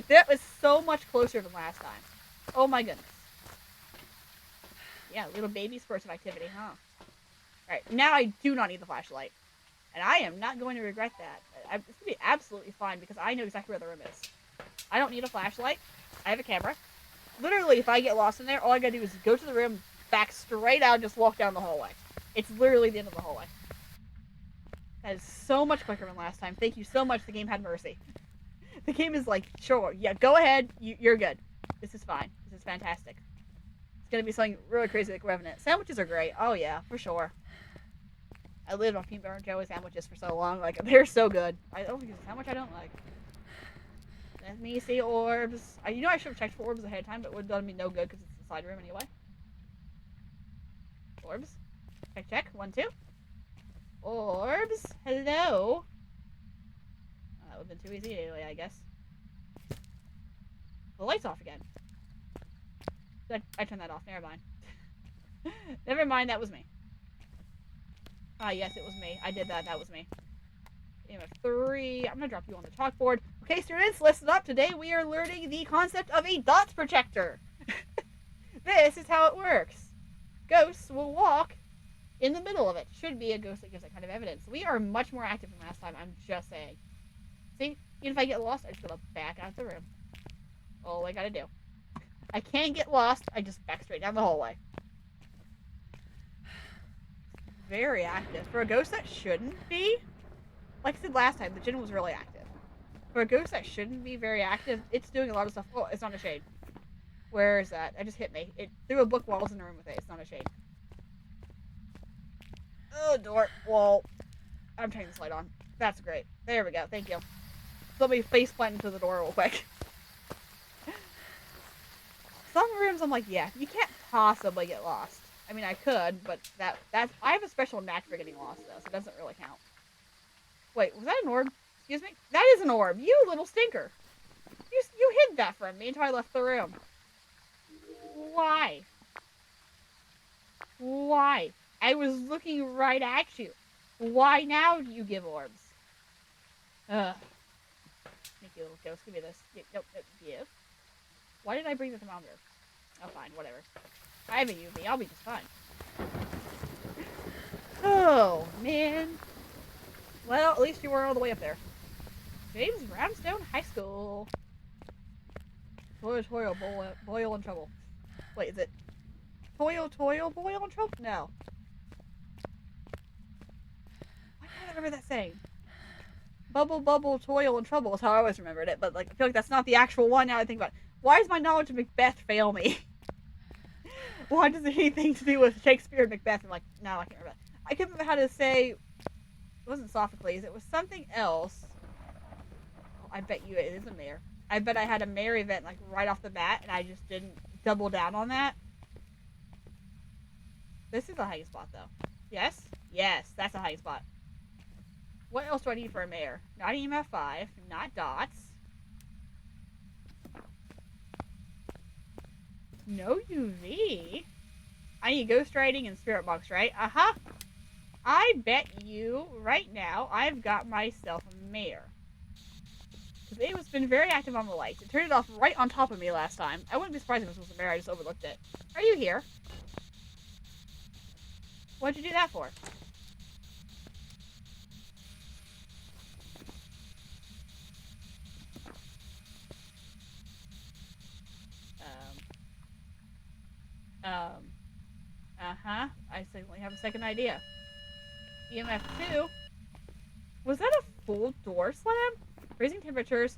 That was so much closer than last time. Oh my goodness. Yeah, little baby spurts of activity, huh? Alright, now I do not need the flashlight. And I am not going to regret that. It's going to be absolutely fine because I know exactly where the room is. I don't need a flashlight. I have a camera. Literally, if I get lost in there, all I gotta do is go to the room, back straight out, and just walk down the hallway. It's literally the end of the hallway. That is so much quicker than last time. Thank you so much. The game had mercy. The game is like, sure, yeah, go ahead. You're good. This is fine. This is fantastic. It's gonna be something really crazy like Revenant. Sandwiches are great. Oh yeah, for sure. I lived on peanut butter and jelly sandwiches for so long. Like, they're so good. I don't think there's a sandwich I don't like. Let me see orbs. I should have checked for orbs ahead of time, but it would have done me no good because it's the side room anyway. Orbs. Check, check. 1, 2. Orbs. Hello. That would have been too easy anyway, I guess. The light's off again. I turned that off. Never mind. Never mind, that was me. Ah, yes, it was me. I did that. That was me. EMF3. I'm going to drop you on the chalkboard. Okay, students, listen up. Today we are learning the concept of a dots projector. This is how it works. Ghosts will walk in the middle of it. Should be a ghost that gives that kind of evidence. We are much more active than last time, I'm just saying. See? Even if I get lost, I just gotta back out the room. All I gotta do. I can't get lost, I just back straight down the hallway. Very active. For a ghost that shouldn't be, like I said last time, the gin was really active. For a ghost that shouldn't be very active, it's doing a lot of stuff. Oh, it's not a shade. Where is that? It just hit me. It threw a book while I was in the room with it. It's not a shade. Oh, door. Wall. I'm turning this light on. That's great. There we go. Thank you. Let me face plant into the door real quick. Some rooms I'm like, yeah, you can't possibly get lost. I mean, I could, but that's I have a special knack for getting lost, though, so it doesn't really count. Wait, was that an orb? Excuse me? That is an orb. You little stinker. You hid that from me until I left the room. Why? Why? I was looking right at you. Why now do you give orbs? Ugh. Sneaky little ghost. Give me this. Nope, give. Why did I bring the thermometer? Oh, fine, whatever. I have a UV. I'll be just fine. Oh, man. Well, at least you weren't all the way up there. James Ramstone High School. Toil, boil in trouble. Wait, is it toil, boil in trouble? No. Why can't I remember that saying? Bubble, toil, and trouble is how I always remembered it, but like I feel like that's not the actual one now I think about it. Why does my knowledge of Macbeth fail me? Why does it anything to do with Shakespeare and Macbeth? I'm like, no, I can't remember. I can't remember how to say, it wasn't Sophocles, it was something else. Oh, I bet you it is a mayor. I bet I had a mayor event like right off the bat and I just didn't double down on that. This is a hiding spot though. Yes? Yes, that's a hiding spot. What else do I need for a mayor? Not EMF 5, not dots. No UV. I need ghost writing and spirit box, right? Uh-huh. I bet you right now I've got myself a mayor. Because it was been very active on the lights. It turned it off right on top of me last time. I wouldn't be surprised if this was a mayor. I just overlooked it. Are you here? What'd you do that for? Uh-huh. I certainly have a second idea. EMF 2? Was that a full door slam? Raising temperatures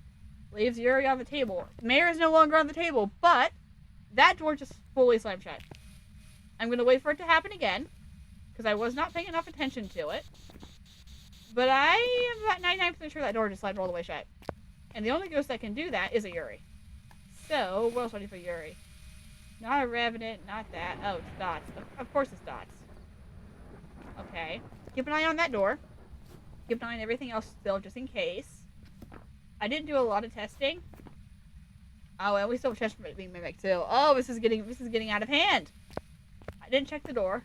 leaves Yuri on the table. Mayor is no longer on the table, but that door just fully slammed shut. I'm going to wait for it to happen again, because I was not paying enough attention to it. But I am about 99% sure that door just slammed all the way shut. And the only ghost that can do that is a Yuri. So, what else do I need for Yuri? Not a Revenant, not that. Oh, it's dots. Of course it's dots. Okay. Keep an eye on that door. Keep an eye on everything else still, just in case. I didn't do a lot of testing. Oh, and we still have chest being mimicked too. Oh, this is getting out of hand. didn't check the door.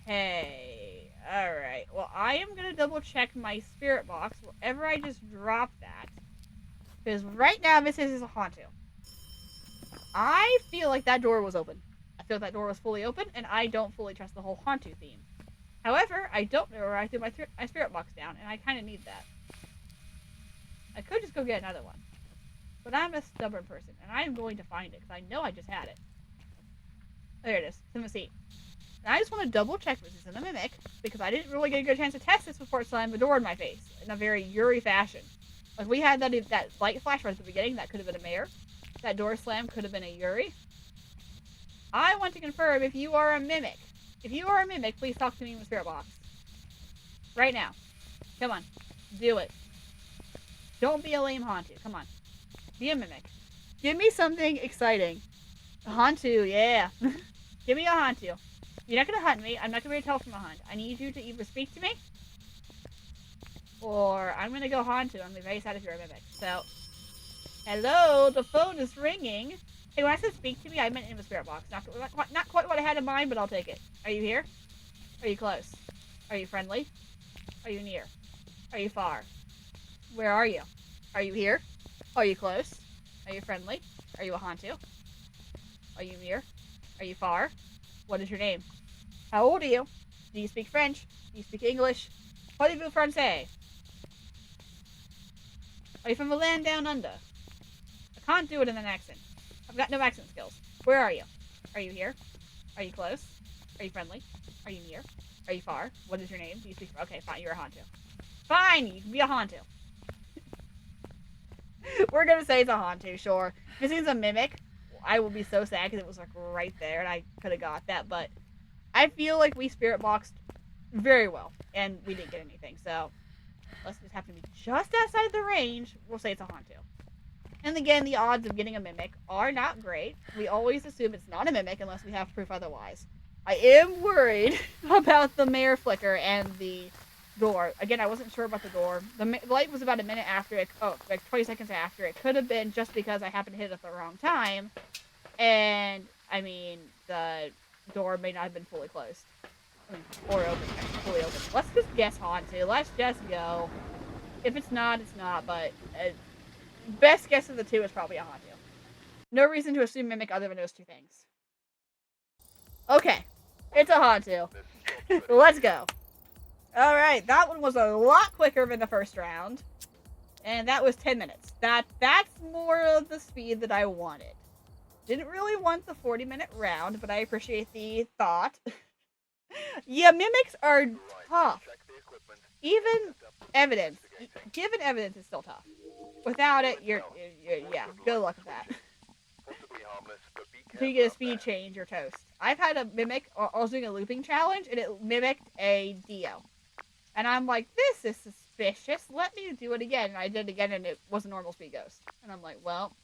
Hey. Alright. Well, I am going to double check my spirit box wherever I just dropped that. Because right now, this is a Hantu. I feel like that door was open. I feel that door was fully open, and I don't fully trust the whole Hantu theme. However, I don't know where I threw my spirit box down, and I kind of need that. I could just go get another one. But I'm a stubborn person, and I am going to find it, because I know I just had it. There it is. It's in the seat. And I just want to double check this isn't a mimic, because I didn't really get a good chance to test this before it slammed the door in my face, in a very Yuri fashion. Like, we had that light flash right at the beginning, that could have been a mare. That door slam could have been a Yuri. I want to confirm if you are a mimic. If you are a mimic, please talk to me in the spirit box. Right now. Come on. Do it. Don't be a lame Hantu. Come on. Be a mimic. Give me something exciting. A Hantu, yeah. Give me a Hantu. You're not going to hunt me. I'm not going to be able to tell from a hunt. I need you to either speak to me, or I'm going to go Hantu. I'm very sad if you're a mimic. So, hello? The phone is ringing. Hey, when I said speak to me, I meant in the spirit box. Not quite what I had in mind, but I'll take it. Are you here? Are you close? Are you friendly? Are you near? Are you far? Where are you? Are you here? Are you close? Are you friendly? Are you a Hantu? Are you near? Are you far? What is your name? How old are you? Do you speak French? Do you speak English? Parlez-vous français? Are you from the land down under? I can't do it in an accent. I've got no accent skills. Where are you? Are you here? Are you close? Are you friendly? Are you near? Are you far? What is your name? Do you speak... Okay, fine, you're a Hantu. Fine, you can be a Hantu. We're gonna say it's a Hantu, sure. If it's a mimic, I will be so sad because it was like right there and I could have got that, but I feel like we spirit boxed very well and we didn't get anything, so let's just happen to be just outside the range. We'll say it's a Hantu. And again, the odds of getting a mimic are not great. We always assume it's not a mimic unless we have proof otherwise. I am worried about the mare flicker and the door. Again, I wasn't sure about the door. The light was about a minute after it. Oh, like 20 seconds after. It could have been just because I happened to hit it at the wrong time. And, I mean, the door may not have been fully closed. I mean, or open. Fully open. Let's just guess Hantu. Let's just go. If it's not, it's not. But best guess of the two is probably a Hantu. No reason to assume mimic other than those two things. Okay. It's a Hantu. Let's go. Alright, that one was a lot quicker than the first round. And that was 10 minutes. That's more of the speed that I wanted. Didn't really want the 40-minute round, but I appreciate the thought. Yeah, mimics are tough. Even evidence. Given evidence is still tough. Without it, you're yeah, good luck with that. Until you get a speed change, you're toast. I've had a mimic, I was doing a looping challenge, and it mimicked a Dio. And I'm like, this is suspicious. Let me do it again. And I did it again, and it was a normal speed ghost. And I'm like, well,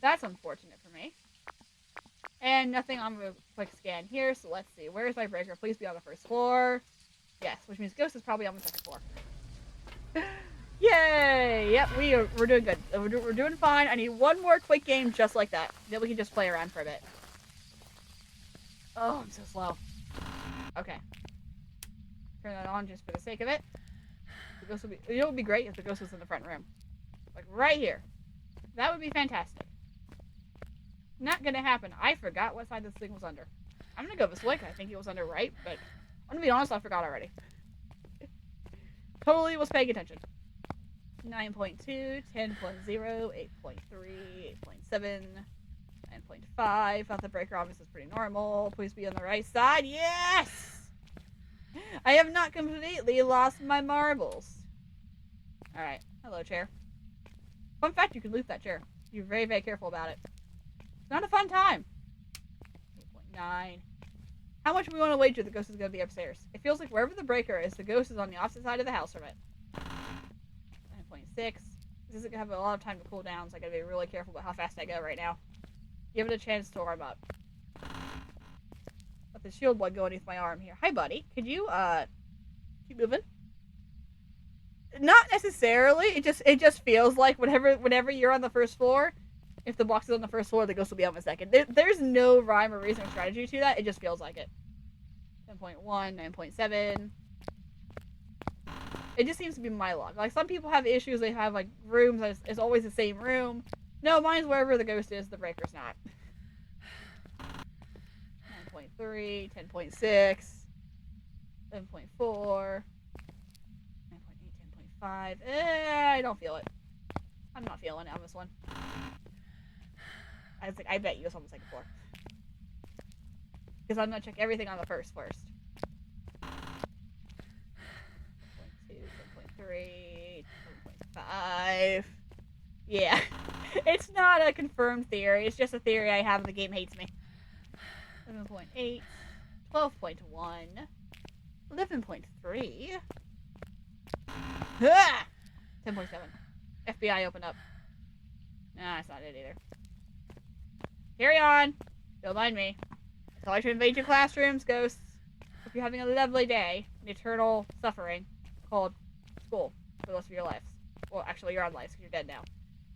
that's unfortunate for me. And nothing on the quick scan here, so let's see. Where's my breaker? Please be on the first floor. Yes, which means ghost is probably on the second floor. Yay! Yep, we're doing good. We're doing fine. I need one more quick game just like that. Then we can just play around for a bit. Oh, I'm so slow. Okay. Turn that on just for the sake of it. The ghost would be, you know, it would be great if the ghost was in the front room. Like, right here. That would be fantastic. Not gonna happen. I forgot what side this thing was under. I'm gonna go this way, I think it was under right, but I'm gonna be honest, I forgot already. Totally was paying attention. 9.2, 10.0, 8.3, 8.7, 9.5. Thought the breaker obviously is pretty normal. Please be on the right side. Yes! I have not completely lost my marbles. Alright. Hello, chair. Fun fact, you can loot that chair. You're very, very careful about it. It's not a fun time. 8.9. How much do we want to wager the ghost is going to be upstairs? It feels like wherever the breaker is, the ghost is on the opposite side of the house from it. 9.6. This isn't going to have a lot of time to cool down, so I got to be really careful about how fast I go right now. Give it a chance to warm up. Let the shield blood go underneath my arm here. Hi, buddy. Could you, keep moving? Not necessarily. It just feels like whenever you're on the first floor, if the box is on the first floor, the ghost will be on the second. There's no rhyme or reason or strategy to that. It just feels like it. 10.1, 9.7. It just seems to be my luck. Like, some people have issues. They have, like, rooms that it's always the same room. No, mine's wherever the ghost is, the breaker's not. 9.3, 10.6, 7.4, 9.8, 10.5. I don't feel it. I'm not feeling it on this one. I bet you it's on the second floor. Because I'm going to check everything on the first. 10.2, 10.3, 10.5. Yeah. It's not a confirmed theory. It's just a theory I have. The game hates me. 11.8, 12.1, 11.3. 10.7. FBI, open up. Nah, that's not it either. Carry on. Don't mind me. I like to invade your classrooms, ghosts. Hope you're having a lovely day in eternal suffering called school for the rest of your lives. Well, actually, you're on life, because you're dead now.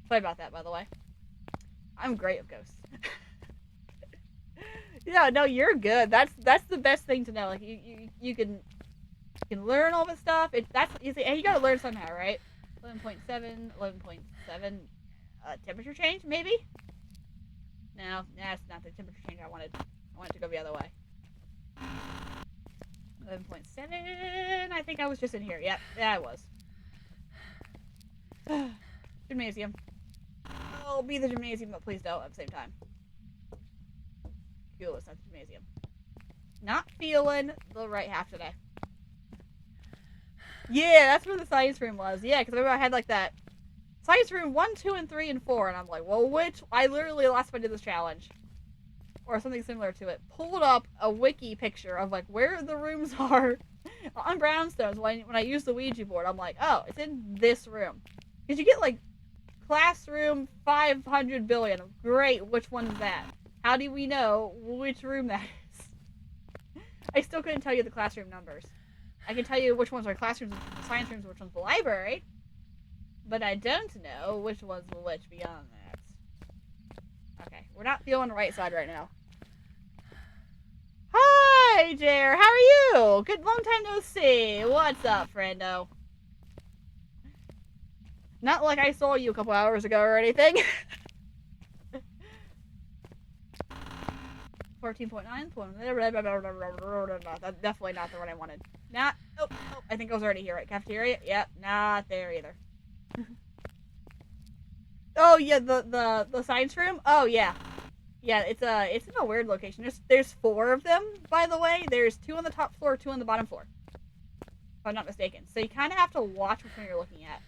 Sorry about that, by the way. I'm great with ghosts. Yeah, no, you're good. That's the best thing to know. Like, you can learn all this stuff. That's easy. And you gotta learn somehow, right? 11.7, 11.7. Temperature change, maybe? No, that's not the temperature change I wanted. I wanted to go the other way. 11.7. I think I was just in here. Yep, yeah, I was. Gymnasium. Oh, be the gymnasium, but please don't at the same time. Cool, it's not the gymnasium. Not feeling the right half today. Yeah, that's where the science room was. Yeah, because I remember I had like that science room 1, 2, and 3, and 4, and I'm like, well, which? I literally last time I did this challenge, or something similar to it, pulled up a wiki picture of like where the rooms are on brownstones. When I use the Ouija board, I'm like, oh, it's in this room, because you get like classroom 500 billion. Great, which one is that? How do we know which room that is? I still couldn't tell you the classroom numbers. I can tell you which ones are classrooms, which ones are science rooms, which one's the library. But I don't know which one's which beyond that. Okay, we're not feeling the right side right now. Hi, Jer. How are you? Good, long time no see. What's up, friendo? Not like I saw you a couple hours ago or anything. 14.9. That's definitely not the one I wanted. Not. Oh, I think I was already here. Right? Cafeteria. Yep, not there either. Oh yeah, the science room. Oh yeah, yeah. It's in a weird location. There's 4 of them, by the way. There's 2 on the top floor, 2 on the bottom floor, if I'm not mistaken. So you kind of have to watch which one you're looking at,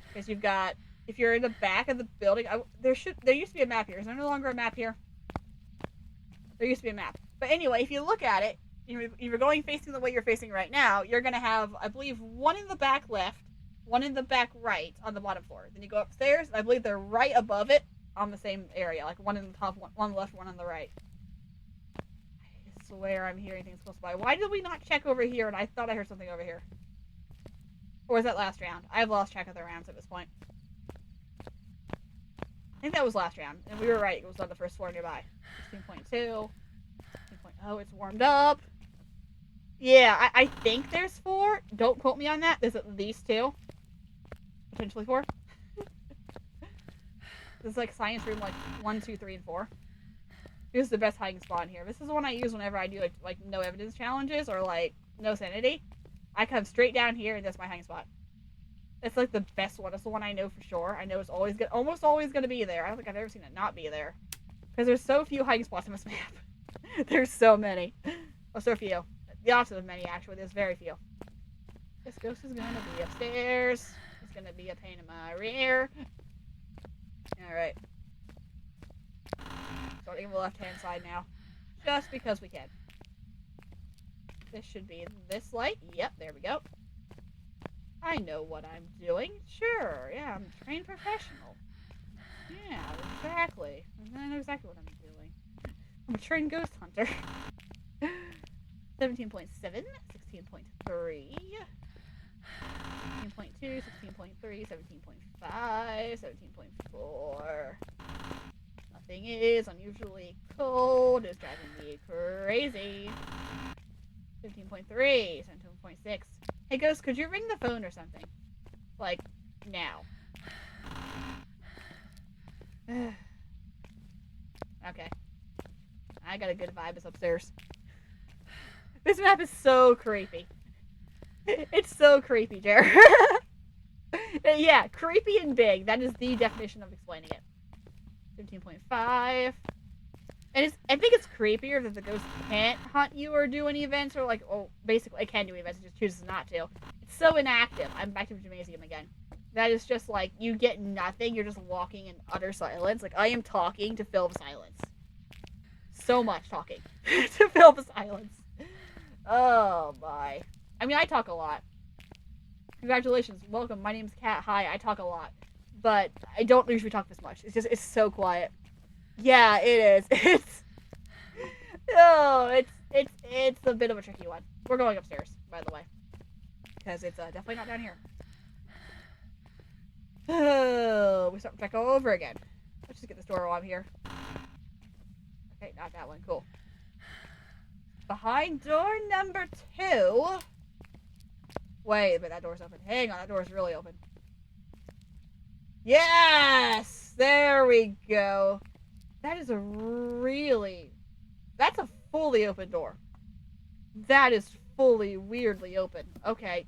because you've got, if you're in the back of the building, there used to be a map here. Is there no longer a map here? There used to be a map. But anyway, if you look at it, if you're going facing the way you're facing right now, you're gonna have, I believe, 1 in the back left, 1 in the back right on the bottom floor. Then you go upstairs, and I believe they're right above it on the same area. Like 1 in the top, 1 on the left, 1 on the right. I swear I'm hearing things close by. Why did we not check over here? And I thought I heard something over here. Or was that last round? I've lost track of the rounds at this point. I think that was last round. And we were right. It was on the first floor nearby. 16.2. 16.0. It's warmed up. Yeah, I think there's 4. Don't quote me on that. There's at least 2. Potentially 4. This is like science room like 1, 2, 3, and 4. This is the best hiding spot in here. This is the one I use whenever I do like no evidence challenges or like no sanity. I come straight down here and that's my hiding spot. It's like the best one. It's the one I know for sure. I know it's almost always going to be there. I don't think I've ever seen it not be there. Because there's so few hiding spots in this map. There's so many. Oh, so few. The opposite of many, actually. There's very few. This ghost is going to be upstairs. It's going to be a pain in my rear. Alright. Starting on the left-hand side now. Just because we can. This should be this light. Yep, there we go. I know what I'm doing. Sure, yeah, I'm a trained professional. Yeah, exactly. I know exactly what I'm doing. I'm a trained ghost hunter. 17.7, 16.3, 16.2, 16.3, 17.5, 17.4. Nothing is unusually cold. It's driving me crazy. 15.3, 17.6. Hey, Ghost, could you ring the phone or something? Like, now. Okay. I got a good vibe. It's upstairs. This map is so creepy. It's so creepy, Jared. Yeah, creepy and big. That is the definition of explaining it. 15.5. And I think it's creepier that the ghost can't hunt you or do any events, or like, oh, basically it can do events, it just chooses not to. It's so inactive. I'm back to the gymnasium again. That is just like, you get nothing, you're just walking in utter silence. Like, I am talking to fill the silence. So much talking to fill the silence. Oh my. I mean, I talk a lot. Congratulations, welcome, my name's Kat, hi, I talk a lot. But I don't usually talk this much. It's so quiet. Yeah, it is. It's a bit of a tricky one. We're going upstairs, by the way, because it's definitely not down here. Oh, we start to check all over again. Let's just get this door while I'm here. Okay, not that one. Cool. Behind door number 2. Wait, but that door's open. Hang on, that door's really open. Yes! There we go. That is that's a fully open door. That is fully weirdly open. Okay,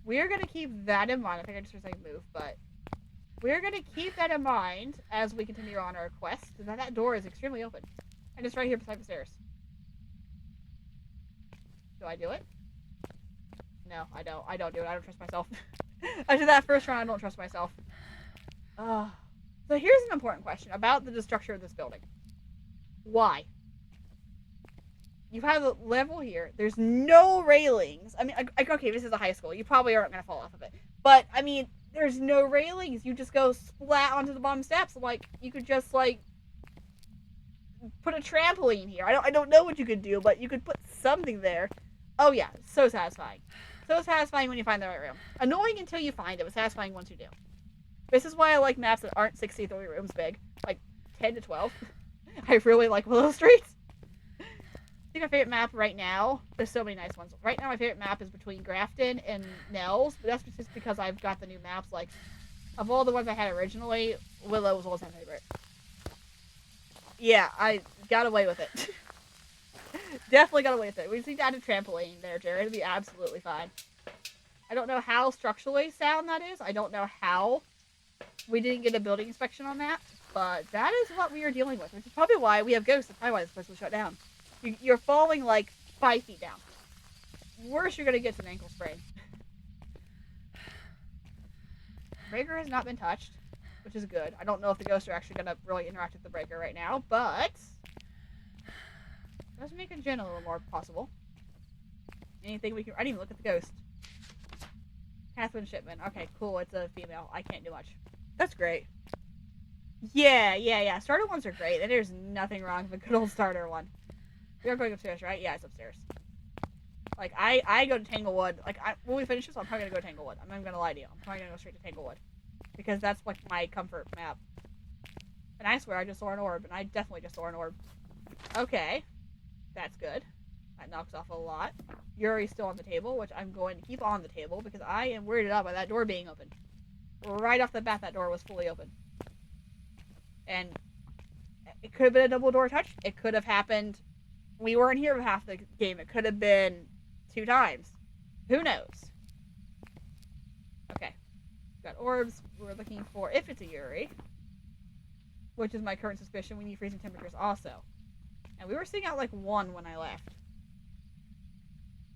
we're gonna keep that in mind. I think I just heard something move, but we're gonna keep that in mind as we continue on our quest. That door is extremely open. And it's right here beside the stairs. Do I do it? No, I don't. I don't do it. I don't trust myself. After that first round, I don't trust myself. So here's an important question about the structure of this building. Why? You have a level here. There's no railings. I mean, okay, this is a high school. You probably aren't going to fall off of it. But, I mean, there's no railings. You just go splat onto the bottom steps. Like, you could just, like, put a trampoline here. I don't know what you could do, but you could put something there. Oh, yeah. So satisfying. So satisfying when you find the right room. Annoying until you find it, but satisfying once you do. This is why I like maps that aren't 63 rooms big. Like, 10 to 12. I really like Willow Street. I think my favorite map right now, there's so many nice ones. Right now my favorite map is between Grafton and Nels, but that's just because I've got the new maps. Like, of all the ones I had originally, Willow was always my favorite. Yeah, I got away with it. Definitely got away with it. We just need to add a trampoline there, Jared. It'll be absolutely fine. I don't know how structurally sound that is. I don't know how we didn't get a building inspection on that, but that is what we are dealing with, which is probably why we have ghosts. That's probably why this place was shut down. You're falling like 5 feet down. Worse, you're going to get an ankle sprain. Breaker has not been touched, which is good. I don't know if the ghosts are actually going to really interact with the breaker right now, but it does make a gen a little more possible. Anything we can... I didn't even look at the ghost. Catherine Shipman. Okay, cool. It's a female. I can't do much. That's great. Yeah. Starter ones are great, and there's nothing wrong with a good old starter one. We are going upstairs, right? Yeah, it's upstairs. Like, I go to Tanglewood. Like, when we finish this, I'm probably going to go to Tanglewood. I'm not even going to lie to you. I'm probably going to go straight to Tanglewood. Because that's, like, my comfort map. And I swear I just saw an orb, and I definitely just saw an orb. Okay. That's good. That knocks off a lot. Yuri's still on the table, which I'm going to keep on the table, because I am weirded out by that door being open. Right off the bat, that door was fully open. And it could have been a double door touch. It could have happened... We weren't here for half the game. It could have been 2 times. Who knows? Okay. We've got orbs. We're looking for, if it's a Yuri, which is my current suspicion, we need freezing temperatures also. And we were seeing out like 1 when I left.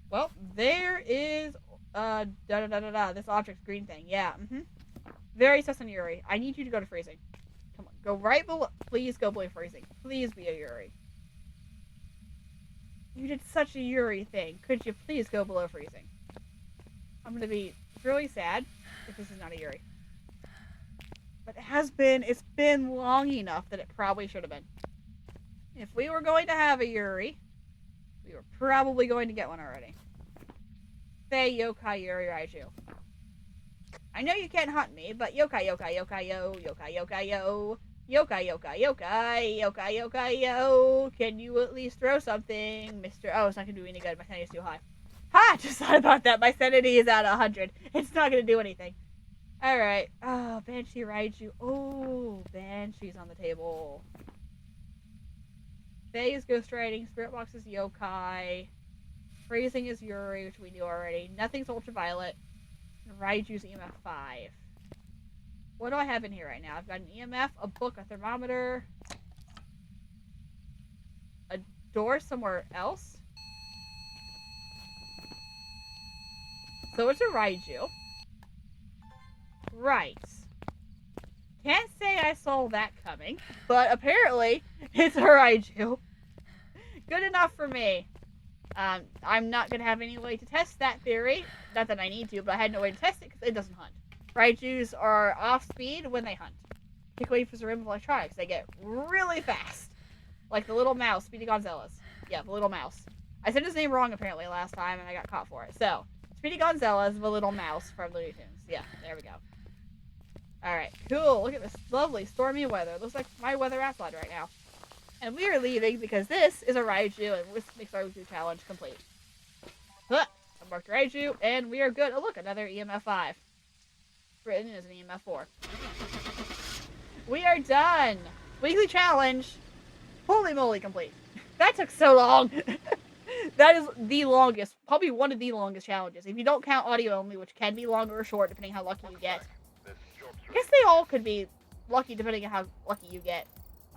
Well, there is this object's green thing. Yeah, Very sus on Yuri. I need you to go to freezing. Come on. Go right below. Please go below freezing. Please be a Yuri. You did such a Yuri thing. Could you please go below freezing? I'm going to be really sad if this is not a Yuri. But it's been long enough that it probably should have been. If we were going to have a Yuri, we were probably going to get one already. Say yokai yuri raiju. I know you can't hunt me, but yokai yokai yokai yo, yokai yokai yo. Yokai yokai yokai, yokai yokai yo. Can you at least throw something, Mr. Oh, it's not gonna do any good. My sanity is too high. Ha! Just thought about that. My sanity is at 100. It's not gonna do anything. Alright. Oh, Banshee Raiju. Oh, Banshee's on the table. Faye is Ghost Riding. Spirit Box is Yokai. Freezing is Yuri, which we knew already. Nothing's Ultraviolet. And Raiju's EMF 5. What do I have in here right now? I've got an EMF, a book, a thermometer, a door somewhere else. So it's a Raiju. Right. Can't say I saw that coming, but apparently it's a Raiju. Good enough for me. I'm not going to have any way to test that theory. Not that I need to, but I had no way to test it because it doesn't hunt. Raijus are off speed when they hunt. Particularly if it's a room of electronics. They get really fast. Like the little mouse, Speedy Gonzales. Yeah, the little mouse. I said his name wrong apparently last time and I got caught for it. So, Speedy Gonzales, the little mouse from Looney Tunes. Yeah, there we go. Alright, cool. Look at this lovely stormy weather. Looks like my weather outside right now. And we are leaving because this is a Raiju and this makes our weekly challenge complete. Huh, I marked Raiju and we are good. Oh look, another EMF 5. Written as an EMF 4. We are done. Weekly challenge. Holy moly, complete. That took so long. That is the longest, probably one of the longest challenges. If you don't count audio only, which can be longer or short depending how lucky you get. I guess they all could be lucky depending on how lucky you get.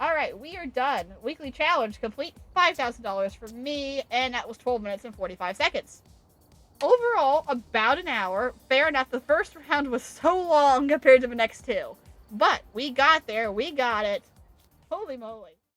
Alright, we are done. Weekly challenge complete. $5,000 for me, and that was 12 minutes and 45 seconds. Overall, about an hour. Fair enough, the first round was so long compared to the next two. But we got there, we got it. Holy moly.